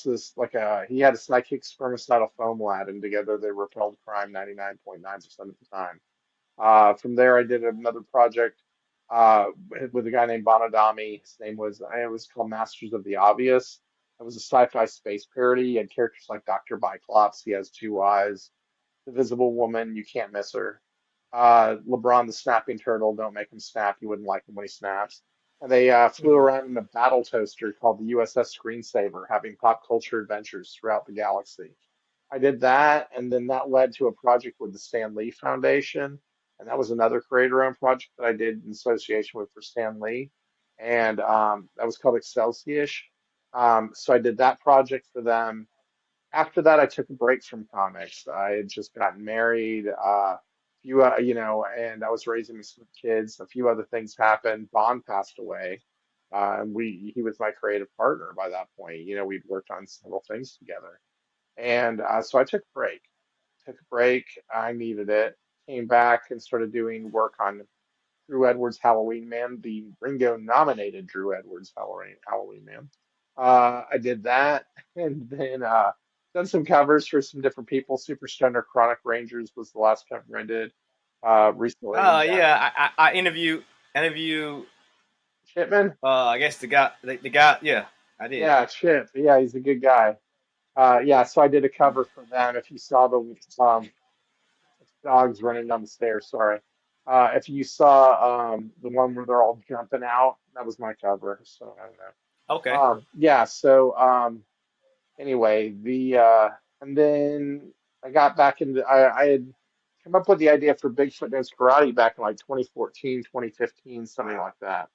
this like he had a psychic spermicidal foam lad, and together they repelled crime 99.9% of the time. From there, I did another project with a guy named Bonadami. It was called Masters of the Obvious. It was a sci-fi space parody. He had characters like Dr. Biclops. He has two eyes. The Visible Woman, you can't miss her. LeBron the Snapping Turtle, don't make him snap. You wouldn't like him when he snaps. And they flew Hmm. around in a battle toaster called the USS Screensaver, having pop culture adventures throughout the galaxy. I did that, and then that led to a project with the Stan Lee Foundation, and that was another creator-owned project that I did in association with for Stan Lee, and that was called Excelsior. So I did that project for them. After that, I took a break from comics. I had just gotten married, and I was raising some kids. A few other things happened. Bond passed away, and he was my creative partner by that point. We'd worked on several things together, and so I took a break. Took a break. I needed it. Came back and started doing work on Drew Edwards' Halloween Man, the Ringo nominated Drew Edwards Halloween Man. I did that, and then done some covers for some different people. Super Stunner Chronic Rangers was the last cover I did recently. Yeah, Yeah, I interview Chipman. I guess the guy, yeah, I did. Yeah, Chip. Yeah, he's a good guy. Yeah, so I did a cover for them. If you saw the dogs running down the stairs, sorry. If you saw the one where they're all jumping out, that was my cover. So I don't know. Okay. Yeah, so anyway, and then I got back into I had come up with the idea for Bigfoot Knows Karate back in like 2014, 2015, something like that.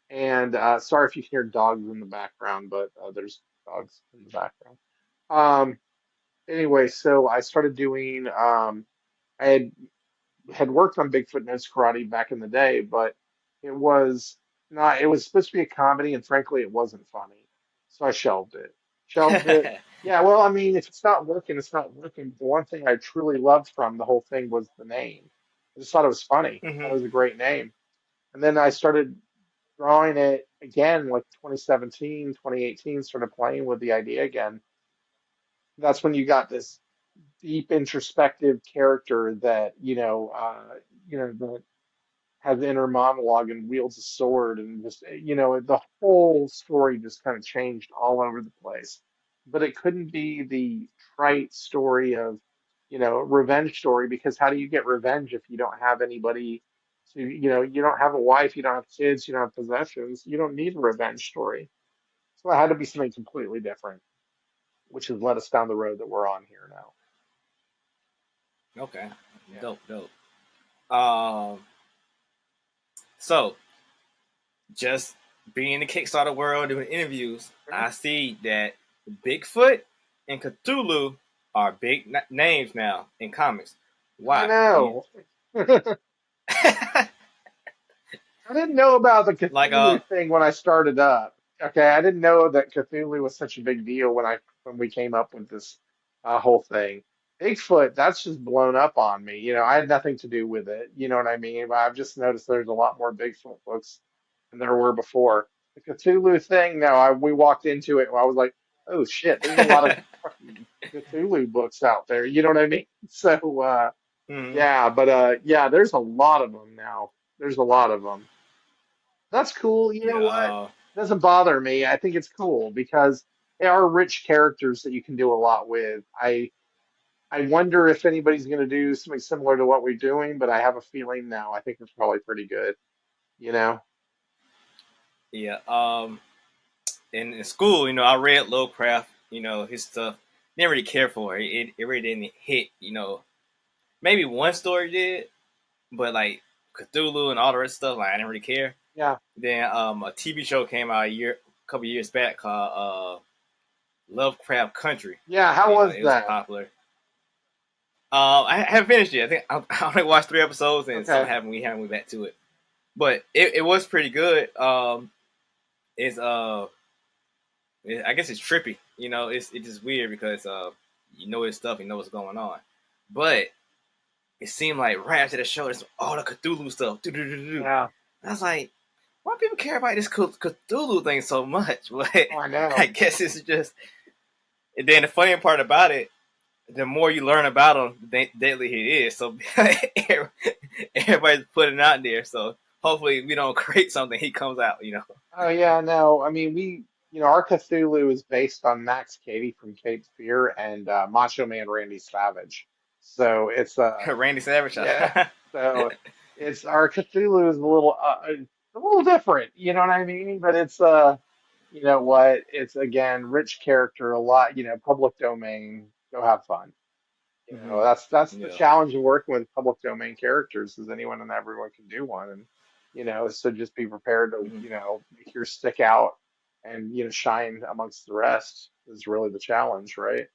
And sorry if you hear dogs in the background, but there's dogs in the background. Um, anyway, so I started doing I had worked on Bigfoot Knows Karate back in the day, but it was not, it was supposed to be a comedy, and frankly, it wasn't funny. So I shelved it. Shelved it. Yeah, well, I mean, if it's not working, it's not working. The one thing I truly loved from the whole thing was the name. I just thought it was funny. I thought Hmm. it was a great name. And then I started drawing it again, like 2017, 2018, started playing with the idea again. That's when you got this deep introspective character that, that has inner monologue and wields a sword and just the whole story just kind of changed all over the place. But it couldn't be the trite story of revenge story, because how do you get revenge if you don't have anybody to, you don't have a wife, you don't have kids, you don't have possessions, you don't need a revenge story. So it had to be something completely different, which has led us down the road that we're on here now. Okay. Yeah. Dope, dope. Um, so just being in the Kickstarter world doing interviews, I see that Bigfoot and Cthulhu are big names now in comics. I Why? know. I didn't know about the Like Cthulhu thing when I started up. Okay, I didn't know that Cthulhu was such a big deal when we came up with this whole thing. Bigfoot, that's just blown up on me. I had nothing to do with it. You know what I mean? But I've just noticed there's a lot more Bigfoot books than there were before. The Cthulhu thing, no, we walked into it and I was like, oh shit, there's a lot of fucking Cthulhu books out there. You know what I mean? So mhm. yeah, but yeah, there's a lot of them now. There's a lot of them. That's cool. You know Yeah, what? It doesn't bother me. I think it's cool because they are rich characters that you can do a lot with. I wonder if anybody's going to do something similar to what we're doing, but I have a feeling now. I think it's probably pretty good. You know? yeah. In school, I read Lovecraft, his stuff. Didn't really care for it. It really didn't hit, maybe one story did, but like Cthulhu and all the rest of stuff, like I didn't really care. Yeah. Then a TV show came out a couple years back called Lovecraft Country. Yeah. How was It was that? popular. I haven't finished it. I think I only watched 3 episodes, and Okay. something happened. We haven't went back to it, but it was pretty good. It's I guess it's trippy. It's just weird because his stuff, what's going on, but it seemed like right after the show, there's all the Cthulhu stuff. Yeah. I was like, why do people care about this Cthulhu thing so much? But Oh, I know. I guess it's just. And then the funny part about it, the more you learn about him, the deadly he is. So everybody's putting it out there. So hopefully we don't create something. He comes out. Oh yeah, no. I mean, our Cthulhu is based on Max Cady from Cape Fear and Macho Man Randy Savage. So it's Randy Savage. yeah. So it's our Cthulhu is a little different. You know what I mean? But it's you know what? It's again rich character, a lot. Public domain. Go have fun. Hmm. That's the Yeah. challenge of working with public domain characters is anyone and everyone can do one. And, so just be prepared to, Hmm. make yours stick out and, shine amongst the rest is really the challenge, right?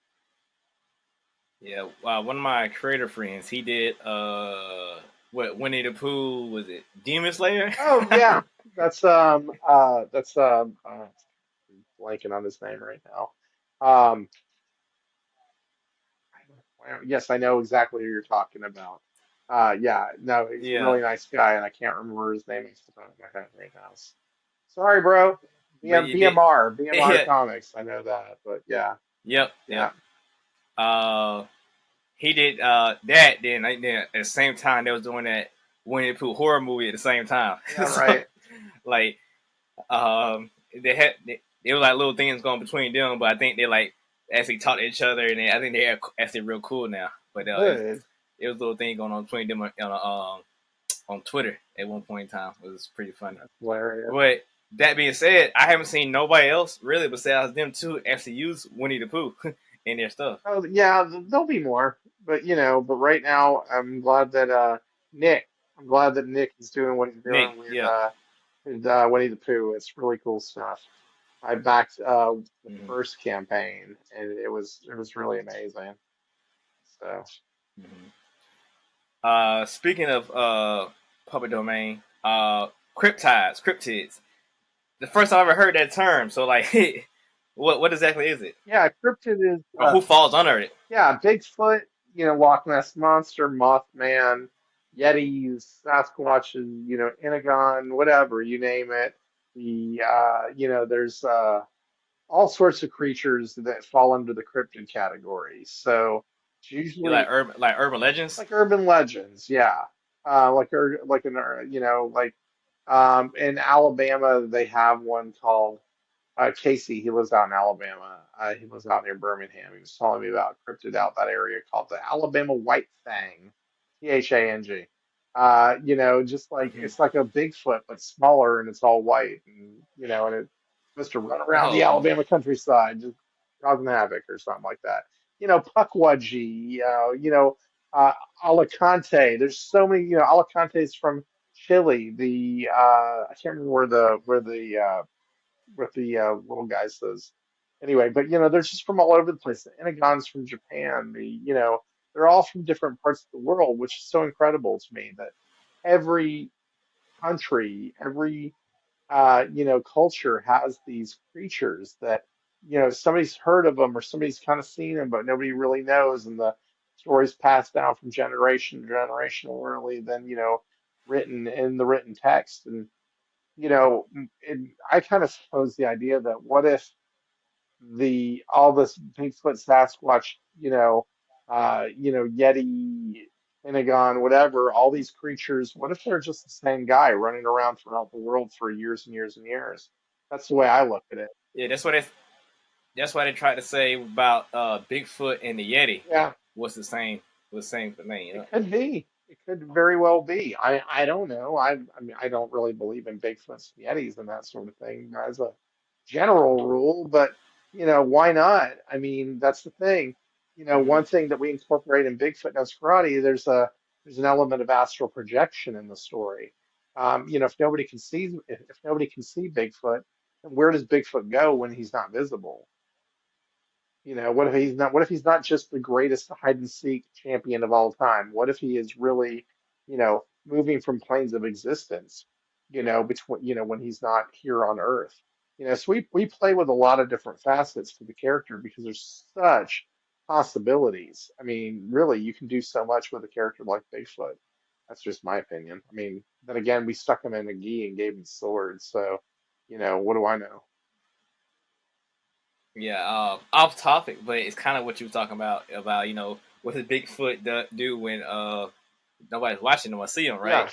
Yeah. One of my creator friends, he did what Winnie the Pooh was it? Demon Slayer. Oh yeah. That's blanking on his name right now. Um yes, I know exactly who you're talking about. Yeah, no, he's a Yeah. really nice guy and I can't remember his name off the top of my head right now. Sorry, bro. But you did. BMR Yeah. Comics. I know that, but yeah, Yep. yeah. Yep. Uh, he did that. Then at the same time, they was doing that Winnie the Pooh horror movie at the same time. Yeah, So right. like, they were like little things going between them, but I think they like actually talk to each other, and I think they're actually real cool now. But Good. it was a little thing going on between them on Twitter at one point in time. It was pretty funny. That's hilarious. But that being said, I haven't seen nobody else really besides them two actually use Winnie the Pooh in their stuff. Oh, yeah, there'll be more, but but right now, Nick, I'm glad that Nick is doing what he's Nick, doing yeah. with Winnie the Pooh. It's really cool stuff. I backed the Mm-hmm. first campaign, and it was really amazing. So, Mm-hmm. Speaking of public domain, cryptids. The first time I ever heard that term. So like, what exactly is it, yeah, cryptid is or who falls under it? yeah, Bigfoot, Loch Ness Monster, Mothman, Yetis, Sasquatches, Inagon, whatever, you name it. There's all sorts of creatures that fall under the cryptid category. So it's You usually like urban legends? like urban legends, yeah. Like an like in Alabama they have one called Casey. He lives out in Alabama. He lives out near Birmingham. He was telling me about a cryptid out that area called the Alabama White Fang, Thang. Just like Mm-hmm. it's like a Bigfoot but smaller and it's all white and it's supposed to run around the Oh, Alabama countryside just causing havoc or something like that. Pukwudgie, Alicante. There's so many, Alicante's from Chile. I can't remember where the little guy says. Anyway, but they're just from all over the place. The Inagons from Japan. They're all from different parts of the world, which is so incredible to me that every country, every culture has these creatures that somebody's heard of them or somebody's kind of seen them, but nobody really knows, and the stories passed down from generation to generation orally, then written in the written text, and I kind of pose the idea that what if the all this Bigfoot, Sasquatch, Yeti, Pentagon, whatever, all these creatures, what if they're just the same guy running around throughout the world for years and years and years? That's the way I look at it. yeah. That's why they tried to say about Bigfoot and the Yeti Yeah, was the same thing. You it know? could be. It could very well be. I don't know. I mean I don't really believe in Bigfoots, Yetis, and that sort of thing as a general rule, but why not? I mean, that's the thing. Mm-hmm. One thing that we incorporate in Bigfoot Nosferatu, there's an element of astral projection in the story. If nobody can see Bigfoot, then where does Bigfoot go when he's not visible? What if he's not just the greatest hide and seek champion of all time? What if he is really, moving from planes of existence, between, when he's not here on Earth? So we play with a lot of different facets to the character because there's such possibilities. I mean, really, you can do so much with a character like Bigfoot. That's just my opinion. I mean, then again, we stuck him in a gi and gave him swords, so, what do I know? Yeah, off topic, but it's kind of what you were talking about what does Bigfoot do when nobody's watching him or see him, right? Yeah.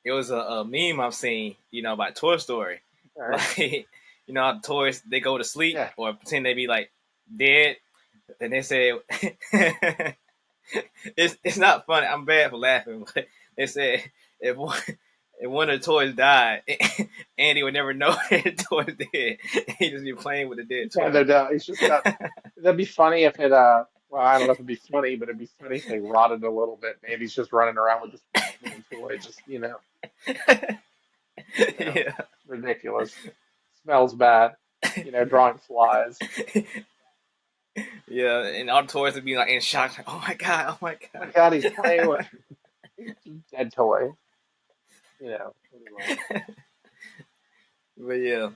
It was a meme I've seen, about Toy Story, Okay. like how the toys they go to sleep Yeah. or pretend they be like dead, and they say it's not funny. I'm bad for laughing, but they said if one, if one of the toys died, Andy would never know that the toy's dead. He just be playing with the dead Yeah, toy. no doubt. He's just got. That'd be funny if it. Well, I don't know if it'd be funny, but it'd be funny if they rotted a little bit. Maybe he's just running around with this little toy, just Yeah. ridiculous. Smells bad. Drawing flies. Yeah, and all the toys would be like in shock, like, oh my god, oh my Oh my God, he's playing with a dead toy. Anyway. god. But yeah.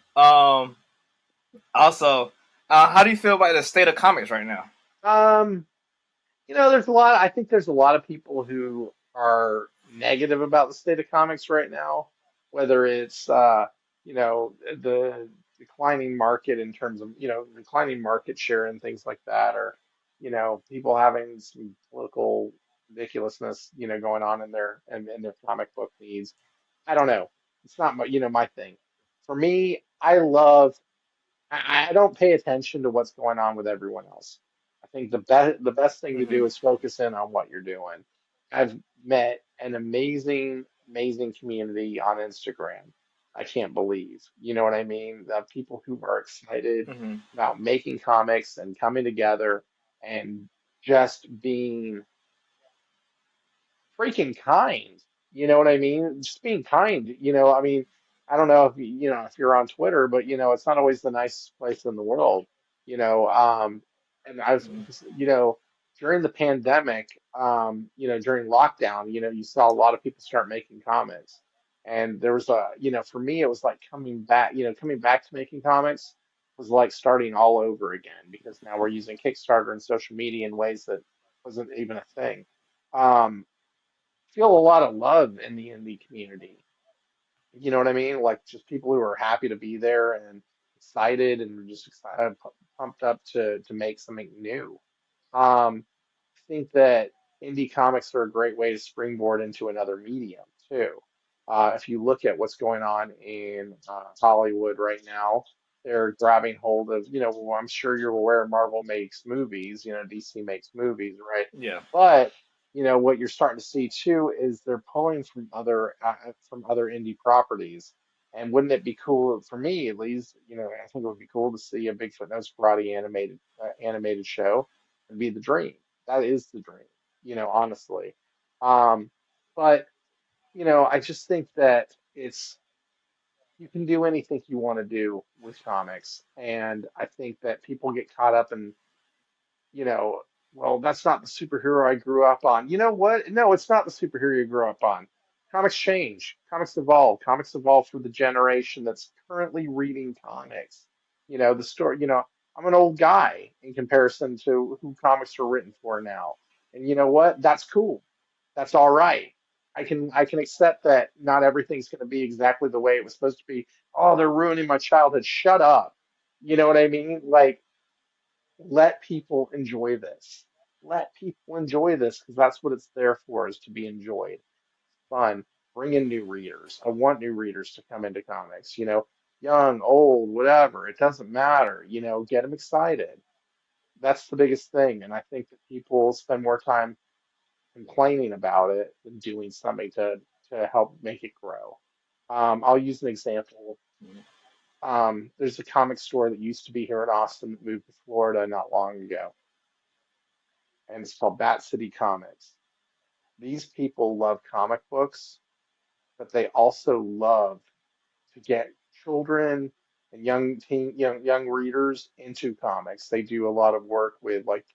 Also, how do you feel about the state of comics right now? Um, there's a lot. I think there's a lot of people who are negative about the state of comics right now, whether it's the declining market in terms of declining market share and things like that, people having some political ridiculousness, going on in their comic book needs. I don't know. It's not my thing. For me, I don't pay attention to what's going on with everyone else. I think the best thing to Mm-hmm. do is focus in on what you're doing. I've met an amazing, amazing community on Instagram. I can't believe, you know what I mean? The people who are excited Mm-hmm. about making comics and coming together and just being freaking kind. You know what I mean? Just being kind. I mean, I don't know if you're on Twitter, but it's not always the nicest place in the world. You know, and I was, Mm-hmm. during the pandemic, during lockdown, you saw a lot of people start making comics, and there was for me, it was like coming back to making comics was like starting all over again because now we're using Kickstarter and social media in ways that wasn't even a thing. Um, feel a lot of love in the indie community. You know what I mean? Like just people who are happy to be there and excited and just excited, pumped up to make something new. I think that indie comics are a great way to springboard into another medium too. If you look at what's going on in Hollywood right now, they're grabbing hold of, well, I'm sure you're aware Marvel makes movies, DC makes movies, right? Yeah. But what you're starting to see too is they're pulling from other indie properties. And wouldn't it be cool for me at least? I think it would be cool to see a Bigfoot Knows Karate animated show and be the dream. That is the dream, honestly. Um, but I just think that you can do anything you want to do with comics, and I think that people get caught up in you know, well, that's not the superhero I grew up on. You know what? No, it's not the superhero you grew up on. Comics change, comics evolve for the generation that's currently reading comics. The story, I'm an old guy in comparison to who comics are written for now. And you know what? That's cool. That's all right. I can accept that not everything's going to be exactly the way it was supposed to be. Oh, they're ruining my childhood. Shut up. You know what I mean? Like let people enjoy this. Let people enjoy this because that's what it's there for, is to be enjoyed. Fun. Bring in new readers. I want new readers to come into comics, young, old, whatever. It doesn't matter, get them excited. That's the biggest thing. And I think that people spend more time complaining about it than doing something to help make it grow. I'll use an example. There's a comic store that used to be here in Austin that moved to Florida not long ago, and it's called Bat City Comics. These people love comic books, but they also love to get children and young readers into comics. They do a lot of work with like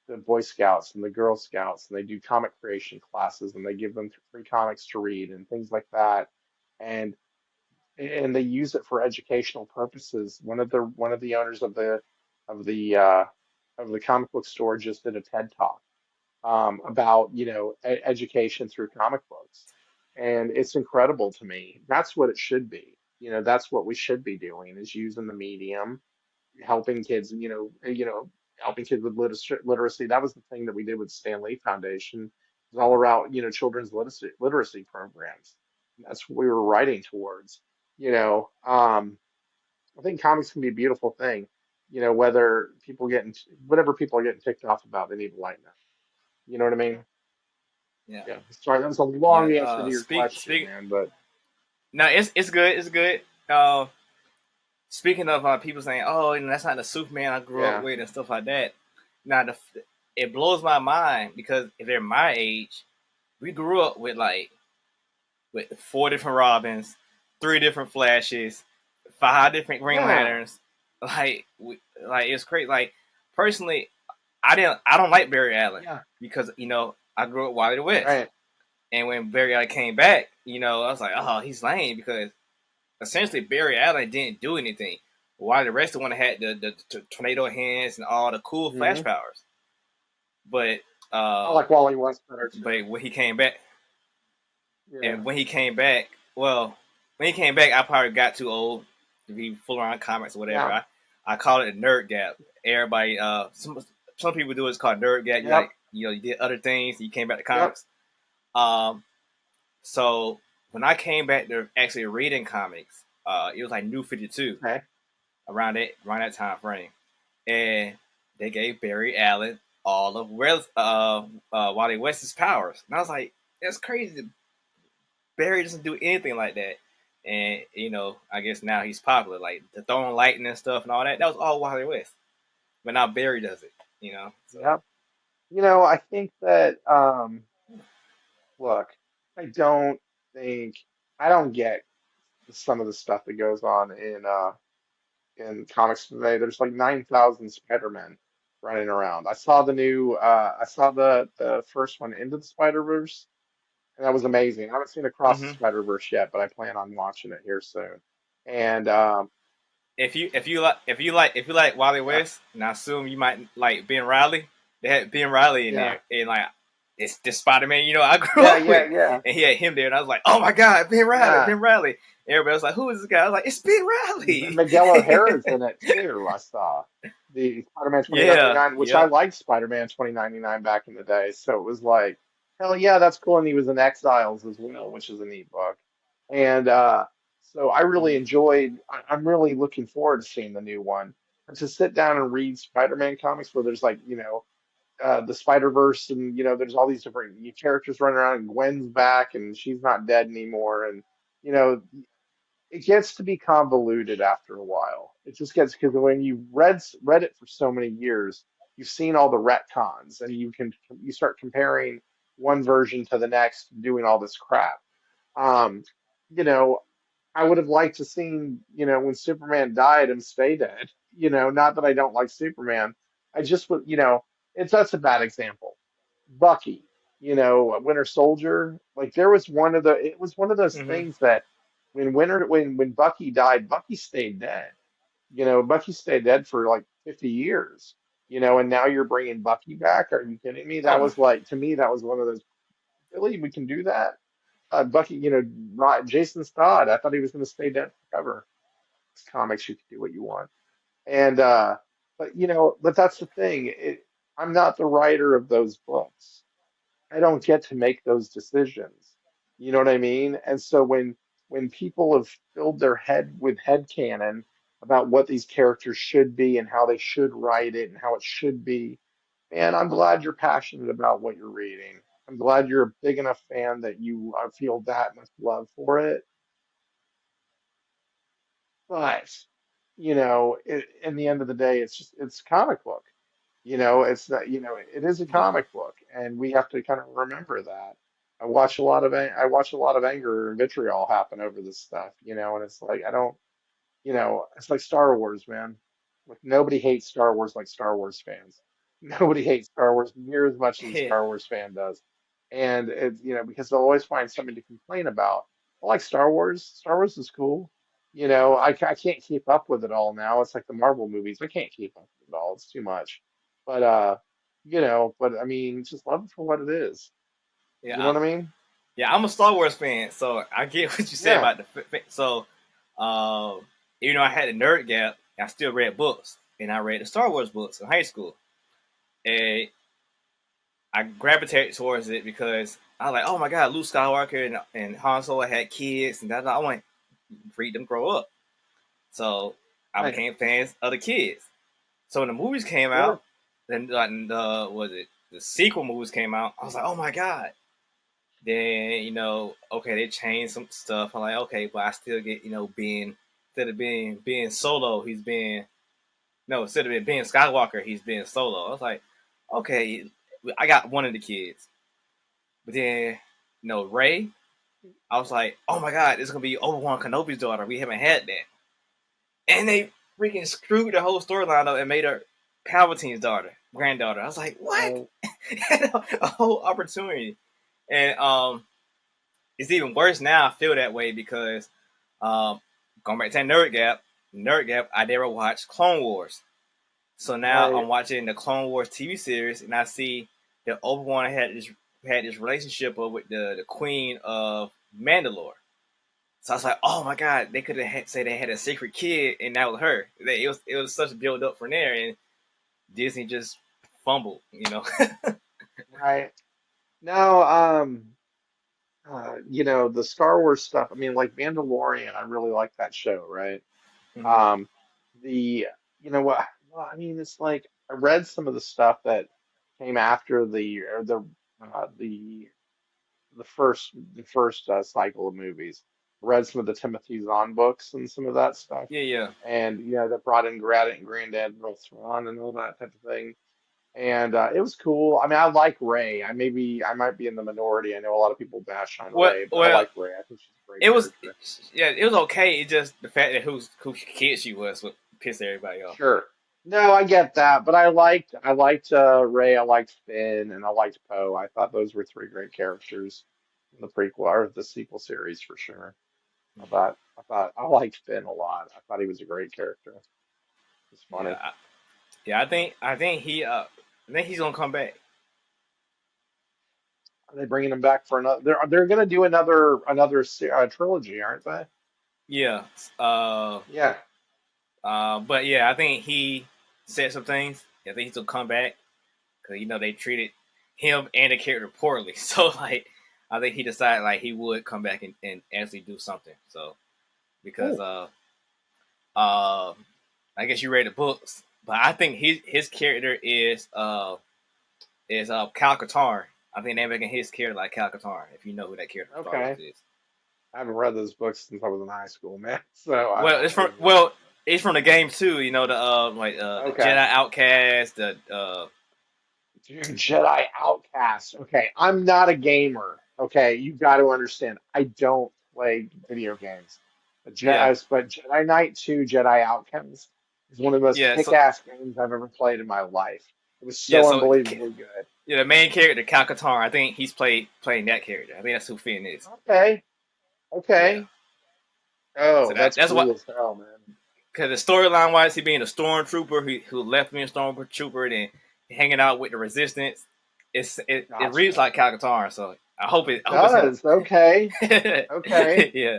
the Boy Scouts and the Girl Scouts, and they do comic creation classes, and they give them free comics to read and things like that. And and they use it for educational purposes. One of the owners of the uh, of the comic book store just did a TED talk about education through comic books, and it's incredible to me. That's what it should be. That's what we should be doing, is using the medium, helping kids. Helping kids with literacy. That was the thing that we did with Stan Lee Foundation. It was all about children's literacy programs. That's what we were writing towards. I think comics can be a beautiful thing. Whether whatever people are getting ticked off about, they need to lighten up. You know what I mean? Yeah. Yeah. Sorry, that was a Yeah. long answer to your Speak. question, Speak. man. But No, it's good. It's good. Speaking of people saying, "Oh, that's not the Superman I grew up yeah, with" and stuff like that. Now, it blows my mind because if they're my age, we grew up with 4 different Robins, 3 different Flashes, 5 different Green yeah, Lanterns. It's crazy. Like personally, I don't like Barry Allen yeah. because I grew up Wally the West, Right. and when Barry Allen came back, I was like, oh, he's lame because essentially Barry Allen didn't do anything. While the rest of the one had the tornado hands and all the cool Hmm. Flash powers, but I uh, like Wally West better too. but when he came back, Yeah. and when he came back, well, when he came back, I probably got too old to be full around comics or whatever. Yeah. I call it a nerd gap. Everybody, some people do it's called nerd gap. You Yep. like you did other things. You came back to Yep. comics. Um, so when I came back to actually reading comics, it was like New 52 Okay. around that time frame, and they gave Barry Allen all of Wally West's powers, and I was like, that's crazy. Barry doesn't do anything like that. And I guess now he's popular, like the throwing lightning and stuff and all that. That was all Wally West, but now Barry does it. So. Yep. I think that look, I don't think I don't get some of the stuff that goes on in comics today. There's like 9,000 Spider-Men running around. I saw the first one, Into the Spider-Verse, and that was amazing. I haven't seen Across the hmm Spider-Verse yet, but I plan on watching it here soon. And if you like Wally yeah, West, and I assume you might like Ben Riley. They had Ben Riley in yeah, there, and like it's the Spider Man I grew yeah, up yeah, with, yeah, and he had him there, and I was like, oh my god, Ben Riley, yeah. Ben Riley. And everybody was like, who is this guy? I was like, it's Ben Riley. Miguel O'Hara's in it too. I saw the Spider-Man Yeah, 2099, which I yep. liked Spider-Man 2099 back in the day. So it was like, hell yeah, that's cool. And he was in Exiles as well, which is a neat book. And so I really Mhm. enjoyed. I'm really looking forward to seeing the new one. And to sit down and read Spider-Man comics where there's like, the Spider-Verse and there's all these different characters running around and Gwen's back and she's not dead anymore and you know it gets to be convoluted after a while. It just gets because when you read it for so many years, you've seen all the retcons, and you start comparing one version to the next, doing all this crap. Um, you know, I would have liked to seen, when Superman died and stay dead. Not that I don't like Superman. I just would, that's a bad example. Bucky, Winter Soldier, like it was one of those Mhm. things that when Bucky died, Bucky stayed dead. Bucky stayed dead for like 50 years. And now you're bringing Bucky back. Are you kidding me? Oh That my. was like, to me, that was one of those, really, we can do that? Bucky, Jason Todd, I thought he was going to stay dead forever. It's comics, you can do what you want. And but that's the thing. I'm not the writer of those books. I don't get to make those decisions. You know what I mean? And so when people have filled their head with headcanon about what these characters should be and how they should write it and how it should be, man, I'm glad you're passionate about what you're reading. I'm glad you're a big enough fan that you feel that much love for it. But, in the end of the day, it's a comic book. It's not, it is a Yeah. comic book, and we have to kind of remember that. I watch a lot of anger and vitriol happen over this stuff, and it's like I don't, it's like Star Wars, man. Like nobody hates Star Wars like Star Wars fans. Nobody hates Star Wars near as much as a Yeah. Star Wars fan does. And it's, because they'll always find something to complain about. I like Star Wars. Star Wars is cool. I can't keep up with it all now. It's like the Marvel movies. I can't keep up with it all. It's too much. But but I mean, just love it for what it is. Yeah. You know what I mean? Yeah. I'm a Star Wars fan, so I get what you said Yeah. about so, um, even though I had a nerd gap, I still read books, and I read the Star Wars books in high school, and I gravitated towards it because I was like, oh my god, Luke Skywalker and Han Solo had kids, and I want to read them grow up. So I Right. became fans of the kids. So when the movies came Sure. out, then like was it the sequel movies came out? I was like, oh my god. Then okay, they changed some stuff. I'm like, okay, but I still get being instead of being Solo, he's being no instead of being Skywalker, he's being Solo. I was like, okay, I got one of the kids, but then Ray. I was like, oh my god, this is gonna be Obi-Wan Kenobi's daughter. We haven't had that, and they freaking screwed the whole storyline up and made her Palpatine's daughter, granddaughter. I was like, what? Right. A whole opportunity, and it's even worse now. I feel that way because um, going back to that nerd gap, I never watched Clone Wars, so now Right. I'm watching the Clone Wars TV series, and I see that Obi-Wan had this relationship with the Queen of Mandalore. So I was like, oh my god, they could have said they had a secret kid, and that was her. It was such a build up from there, and Disney just fumbled. You know. right. No, the Star Wars stuff. I mean, like Mandalorian, I really like that show, right? Mhm. Um, the you know what? Well, I mean, it's like I read some of the stuff that came after the the first cycle of movies. Read some of the Timothy Zahn books and some of that stuff, Yeah, yeah. and that brought in Grand Admiral Thrawn and all that type of thing. And it was cool. I mean, I like Ray. I might be in the minority. I know a lot of people bash on Well, Ray, but I well, like Ray. I think she's a great it was, character. yeah, it was okay. It just the fact that who kid she was what pissed everybody off. Sure. No, I get that, but I liked Ray, I liked Finn, and I liked Poe. I thought those were three great characters in the prequel or the sequel series for sure. I thought I liked Finn a lot. I thought he was a great character. It's Yeah, funny. yeah. I think he's gonna come back. Are they bringing him back for another? They're going to do another trilogy, aren't they? Yeah. Uh. Yeah. But yeah, I think he said some things. I think he's gonna come back because they treated him and the character poorly. So like, I think he decided like he would come back and actually do something. So because Cool. uh, I guess you read the books, but I think his character is Cal Katarn. I think they're making his character like Cal Katarn. If you know who that character from Star Wars Okay. is. I haven't read those books since I was in high school, man. So I Well, don't it's from really know. well, it's from the game too. The the Okay. Jedi Outcast. The Dude, Jedi Outcast. Okay, I'm not a gamer. Okay, you got to understand. I don't play video games. yeah, But Jedi Knight 2, Jedi Outcast is one of the most yeah. So kick-ass games I've ever played in my life. It was yeah, so so unbelievably good. yeah, the main character Cal Katarn. I think he's playing that character. I think that's who Finn is. Okay, Yeah. okay. So Oh, that's that's what cool as hell, man. because the storyline wise, he being a stormtrooper who left being a stormtrooper and hanging out with the resistance. It reads Gotcha. like Cal Katarn. So It I hope it's him. does. Okay, okay. Yeah,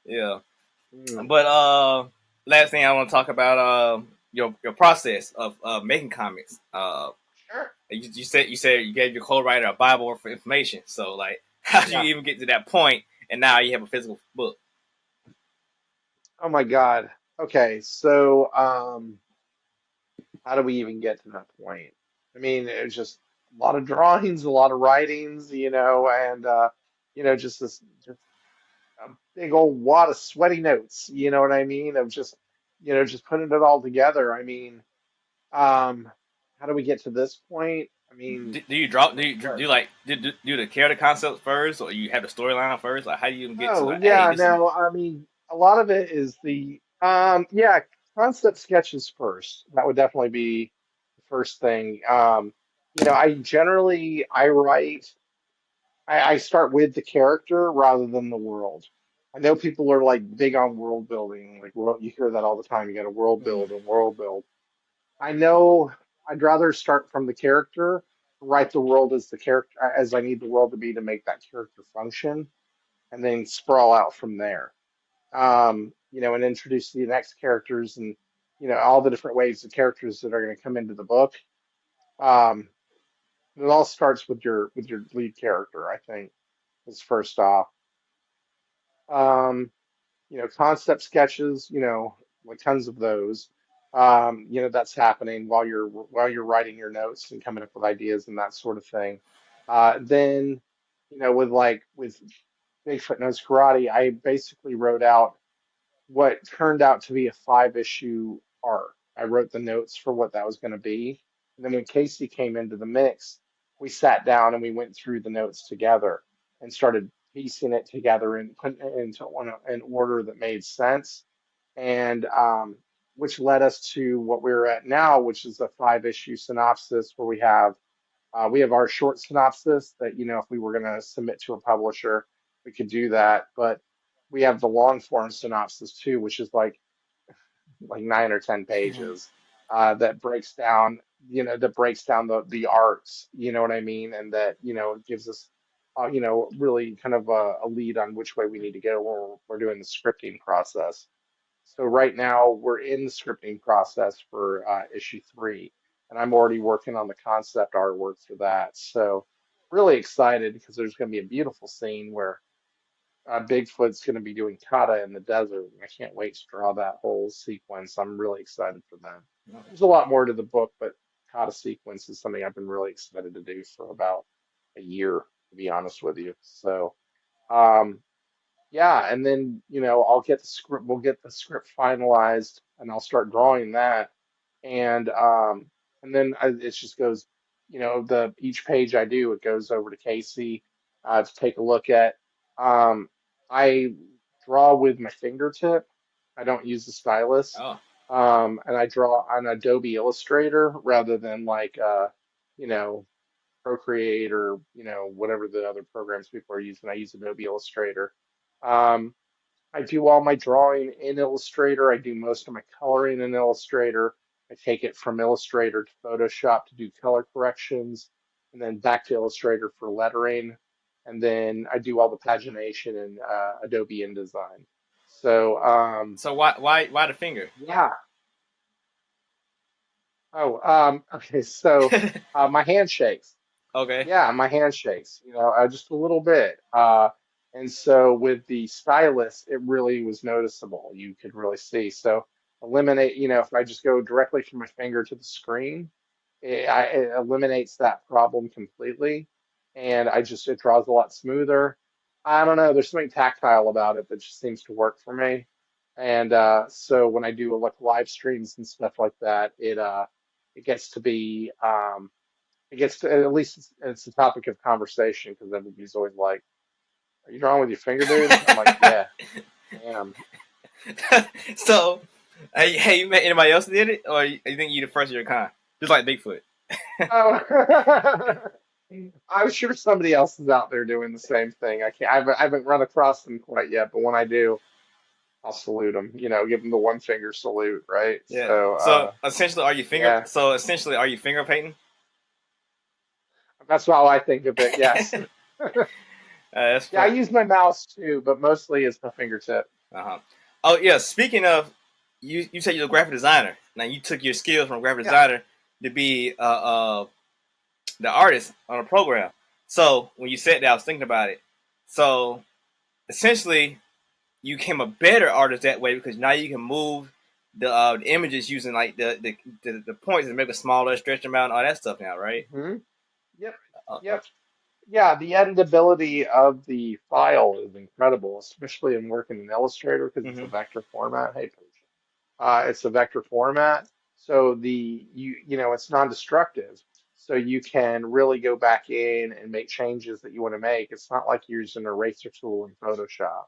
yeah. Hmm. But last thing I want to talk about your process of making comics. Sure. You said you gave your co-writer a Bible for information. So like, how do you Yeah. even get to that point? And now you have a physical book. Oh my God. Okay, so how do we even get to that point? I mean, it's just a lot of drawings, a lot of writings, and just a big old wad of sweaty notes, you know what I mean? Of just putting it all together. I mean, um, how do we get to this point? I mean, Do you drop? Do what? you like do the character concept first, or you have the storyline first? Like, how do you even get to Oh, like, hey, yeah, this is no, I mean, a lot of it is yeah, concept sketches first. That would definitely be the first thing. I write, I start with the character rather than the world. I know people are like big on world building, like you hear that all the time. You got to world mm, build and world build. I know I'd rather start from the character, write the world as the character, as I need the world to be to make that character function, and then sprawl out from there. And introduce the next characters and all the different ways the characters that are going to come into the book. Um, it all starts with your lead character, I think, is first off. Um, concept sketches, like tons of those. That's happening while you're writing your notes and coming up with ideas and that sort of thing. Then, with Bigfoot Knows Karate, I basically wrote out what turned out to be a five-issue arc. I wrote the notes for what that was going to be. And then when Casey came into the mix, we sat down and we went through the notes together and started piecing it together and putting it into an order that made sense. And which led us to what we're at now, which is a five-issue synopsis where we have our short synopsis that, if we were going to submit to a publisher, we could do that. But we have the long form synopsis too, which is like 9 or 10 pages that breaks down the arcs, you know what I mean, and that gives us really kind of a lead on which way we need to go when we're doing the scripting process. So right now we're in the scripting process for issue 3. and I'm already working on the concept artwork for that. So really excited because there's going to be a beautiful scene where Bigfoot's going to be doing kata in the desert. I can't wait to draw that whole sequence. I'm really excited for that. There's a lot more to the book, but kata sequence is something I've been really excited to do for about a year, to be honest with you. So, um, yeah, and then I'll get the script. We'll get the script finalized, and I'll start drawing that, and then it just goes. The each page I do, it goes over to Casey to take a look at. Um, I draw with my fingertip. I don't use the stylus, Oh, and I draw on Adobe Illustrator rather than like you know, Procreate or whatever the other programs people are using. I use Adobe Illustrator. Um, I do all my drawing in Illustrator. I do most of my coloring in Illustrator. I take it from Illustrator to Photoshop to do color corrections, and then back to Illustrator for lettering. And then I do all the pagination in Adobe InDesign. So, so why the finger? yeah. Oh, okay. So, my hand shakes. Okay. Yeah, my hand shakes, just a little bit. And so with the stylus, it really was noticeable. You could really see. So eliminate, if I just go directly from my finger to the screen, it eliminates that problem completely. And it draws a lot smoother. I don't know, there's something tactile about it that just seems to work for me. And so when I do like live streams and stuff like that, it gets to be it gets to, at least it's the topic of conversation because everybody's always like, "Are you drawing with your finger, dude?" I'm like, "Yeah, I am." So, hey, you met anybody else that did it, or you think you the first of your kind, just like Bigfoot? Oh, I'm sure somebody else is out there doing the same thing. I haven't run across them quite yet, but when I do, I'll salute them. Give them the one finger salute, right? Yeah. So, So essentially, are you finger? yeah, So essentially, are you finger painting? that's how I think of it. Yes. That's Yeah, I fun. use my mouse too, but mostly it's my fingertip. Uh-huh. Oh yeah. Speaking of, you said you're a graphic designer. Now you took your skills from graphic Yeah. designer to be the artist on a program. So when you said that, I was thinking about it. So essentially, you became a better artist that way because now you can move the images using like the points and make it smaller, stretch them out, and all that stuff now, right? Hmm. Yep. Uh, Yep. Yeah, the editability of the file is incredible, especially in working in Illustrator because it's a mm-hmm. vector format. Hey, Paige. It's a vector format, so it's non-destructive. So you can really go back in and make changes that you want to make. It's not like you're using an eraser tool in Photoshop.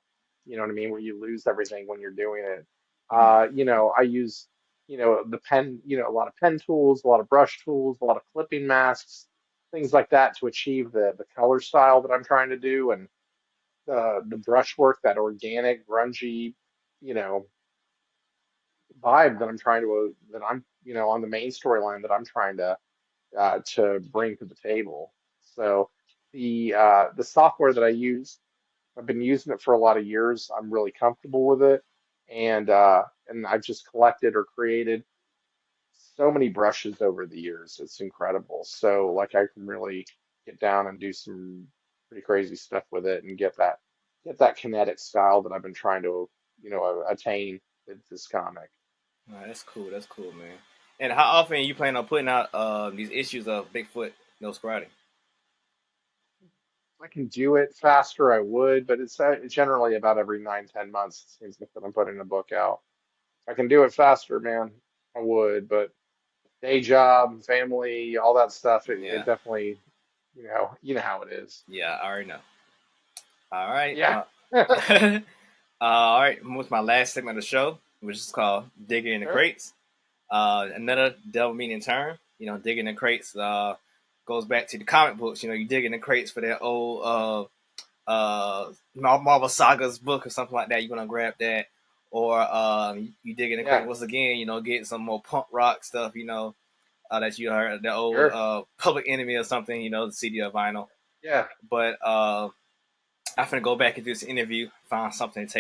You know what I mean? Where you lose everything when you're doing it. I use, the pen, a lot of pen tools, a lot of brush tools, a lot of clipping masks, things like that to achieve the color style that I'm trying to do and the brush work, that organic, grungy, you know, vibe that on the main storyline that I'm trying to bring to the table. So the software that I use, I've been using it for a lot of years. I'm really comfortable with it, and I've just collected or created so many brushes over the years. It's incredible. So like I can really get down and do some pretty crazy stuff with it and get that kinetic style that I've been trying to attain with this comic. Nah, that's cool. That's cool, man. And how often are you planning on putting out these issues of Bigfoot No Scrouting? If I can do it faster, I would, but it's generally about every 9, 10 months. It seems like that I'm putting a book out. If I can do it faster, man, I would. But day job, family, all that stuff, it Yeah, definitely, you know how it is. yeah, I already know. All right. Yeah. All right. Move to my last segment of the show, which is called Digging in the Sure. Crates. Another double meaning term. Digging in the crates goes back to the comic books. You dig in the crates for that old Marvel Sagas book or something like that. You're gonna grab that, or you dig in the crate Yeah. once again. Get some more punk rock stuff. That you heard the old Sure. Public Enemy or something. The CD or vinyl. Yeah. But I'm gonna go back and do this interview, find something to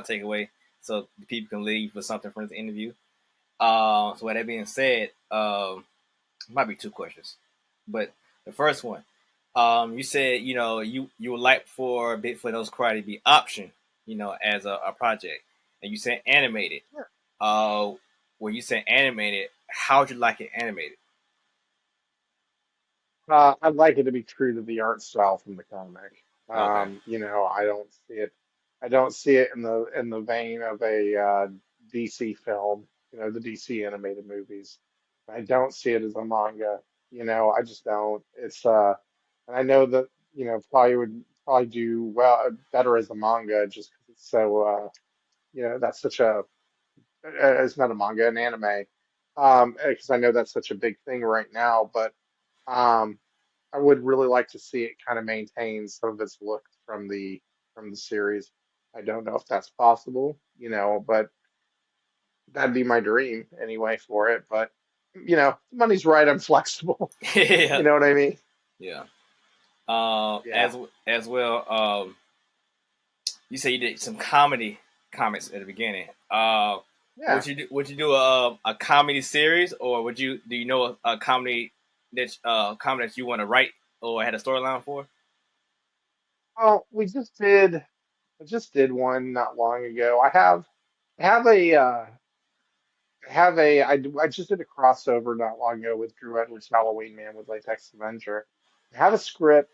take away, so the people can leave with something from this interview. So with that being said, Might be two questions, but the first one, you said you would like for Bigfoot Knows Karate to be option, as a project, and you said animated. Yeah. Uh, when you say animated, how would you like it animated? I'd like it to be true to the art style from the comic. Okay. I don't see it. I don't see it in the vein of a DC film. The DC animated movies. I don't see it as a manga. I just don't. And I know that probably would probably do well better as a manga just because it's so that's such a it's not a manga, an anime. Because I know that's such a big thing right now, but. Um, I would really like to see it kind of maintain some of its look from the series. I don't know if that's possible, but that'd be my dream anyway for it. But money's right. I'm flexible. You Yeah, know what I mean? yeah. Yeah, As well. You say you did some comedy comics at the beginning. yeah. Would you do a comedy series, or do you know a comedy that you want to write or had a storyline for? Well, I just did one not long ago. I have a, I just did a crossover not long ago with Drew Edwards' Halloween Man with Latex Avenger. I have a script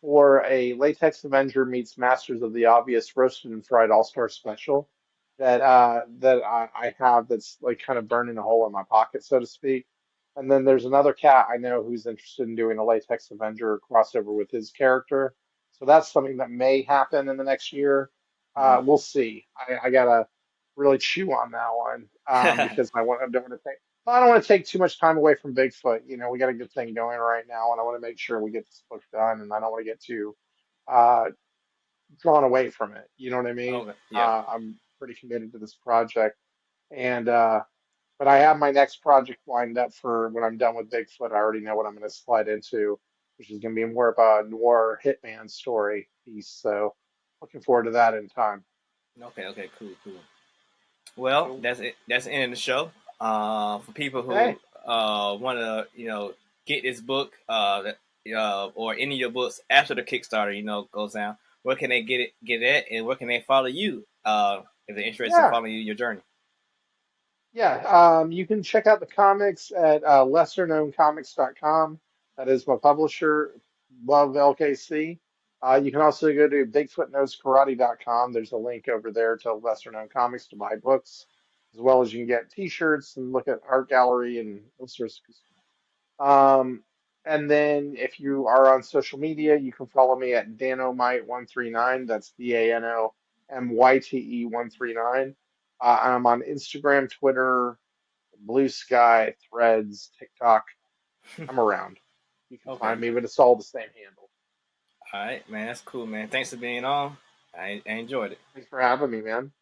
for a Latex Avenger meets Masters of the Obvious roasted and fried all-star special that I have that's like kind of burning a hole in my pocket, so to speak. And then there's another cat I know who's interested in doing a Latex Avenger crossover with his character. So that's something that may happen in the next year. Mm-hmm. We'll see. I gotta really chew on that one because I don't want to take well, I don't want to take too much time away from Bigfoot. We got a good thing going right now, and I want to make sure we get this book done, and I don't want to get too uh, drawn away from it. You know what I mean? Okay. Yeah. I'm pretty committed to this project, and but I have my next project lined up for when I'm done with Bigfoot. I already know what I'm going to slide into, which is going to be more of a noir hitman story piece. So, looking forward to that in time. Okay. Okay. Cool. Cool. Well, So, that's it. That's the end of the show. For people who okay. want to, get this book, or any of your books after the Kickstarter, goes down, where can they get it, and where can they follow you? If they're interested in Yeah. following your journey. Yeah, you can check out the comics at lesserknowncomics.com. That is my publisher. Love LKC. You can also go to bigfootknowskarate.com. There's a link over there to Lesser Known Comics to buy books, as well as you can get T-shirts and look at art gallery and those sorts of um, and then if you are on social media, you can follow me at Danomite139. That's DANOMYTE139. I'm on Instagram, Twitter, Blue Sky, Threads, TikTok. I'm around. You can Okay. find me, but it's all the same handle. All right, man. That's cool, man. Thanks for being on. I enjoyed it. Thanks for having me, man.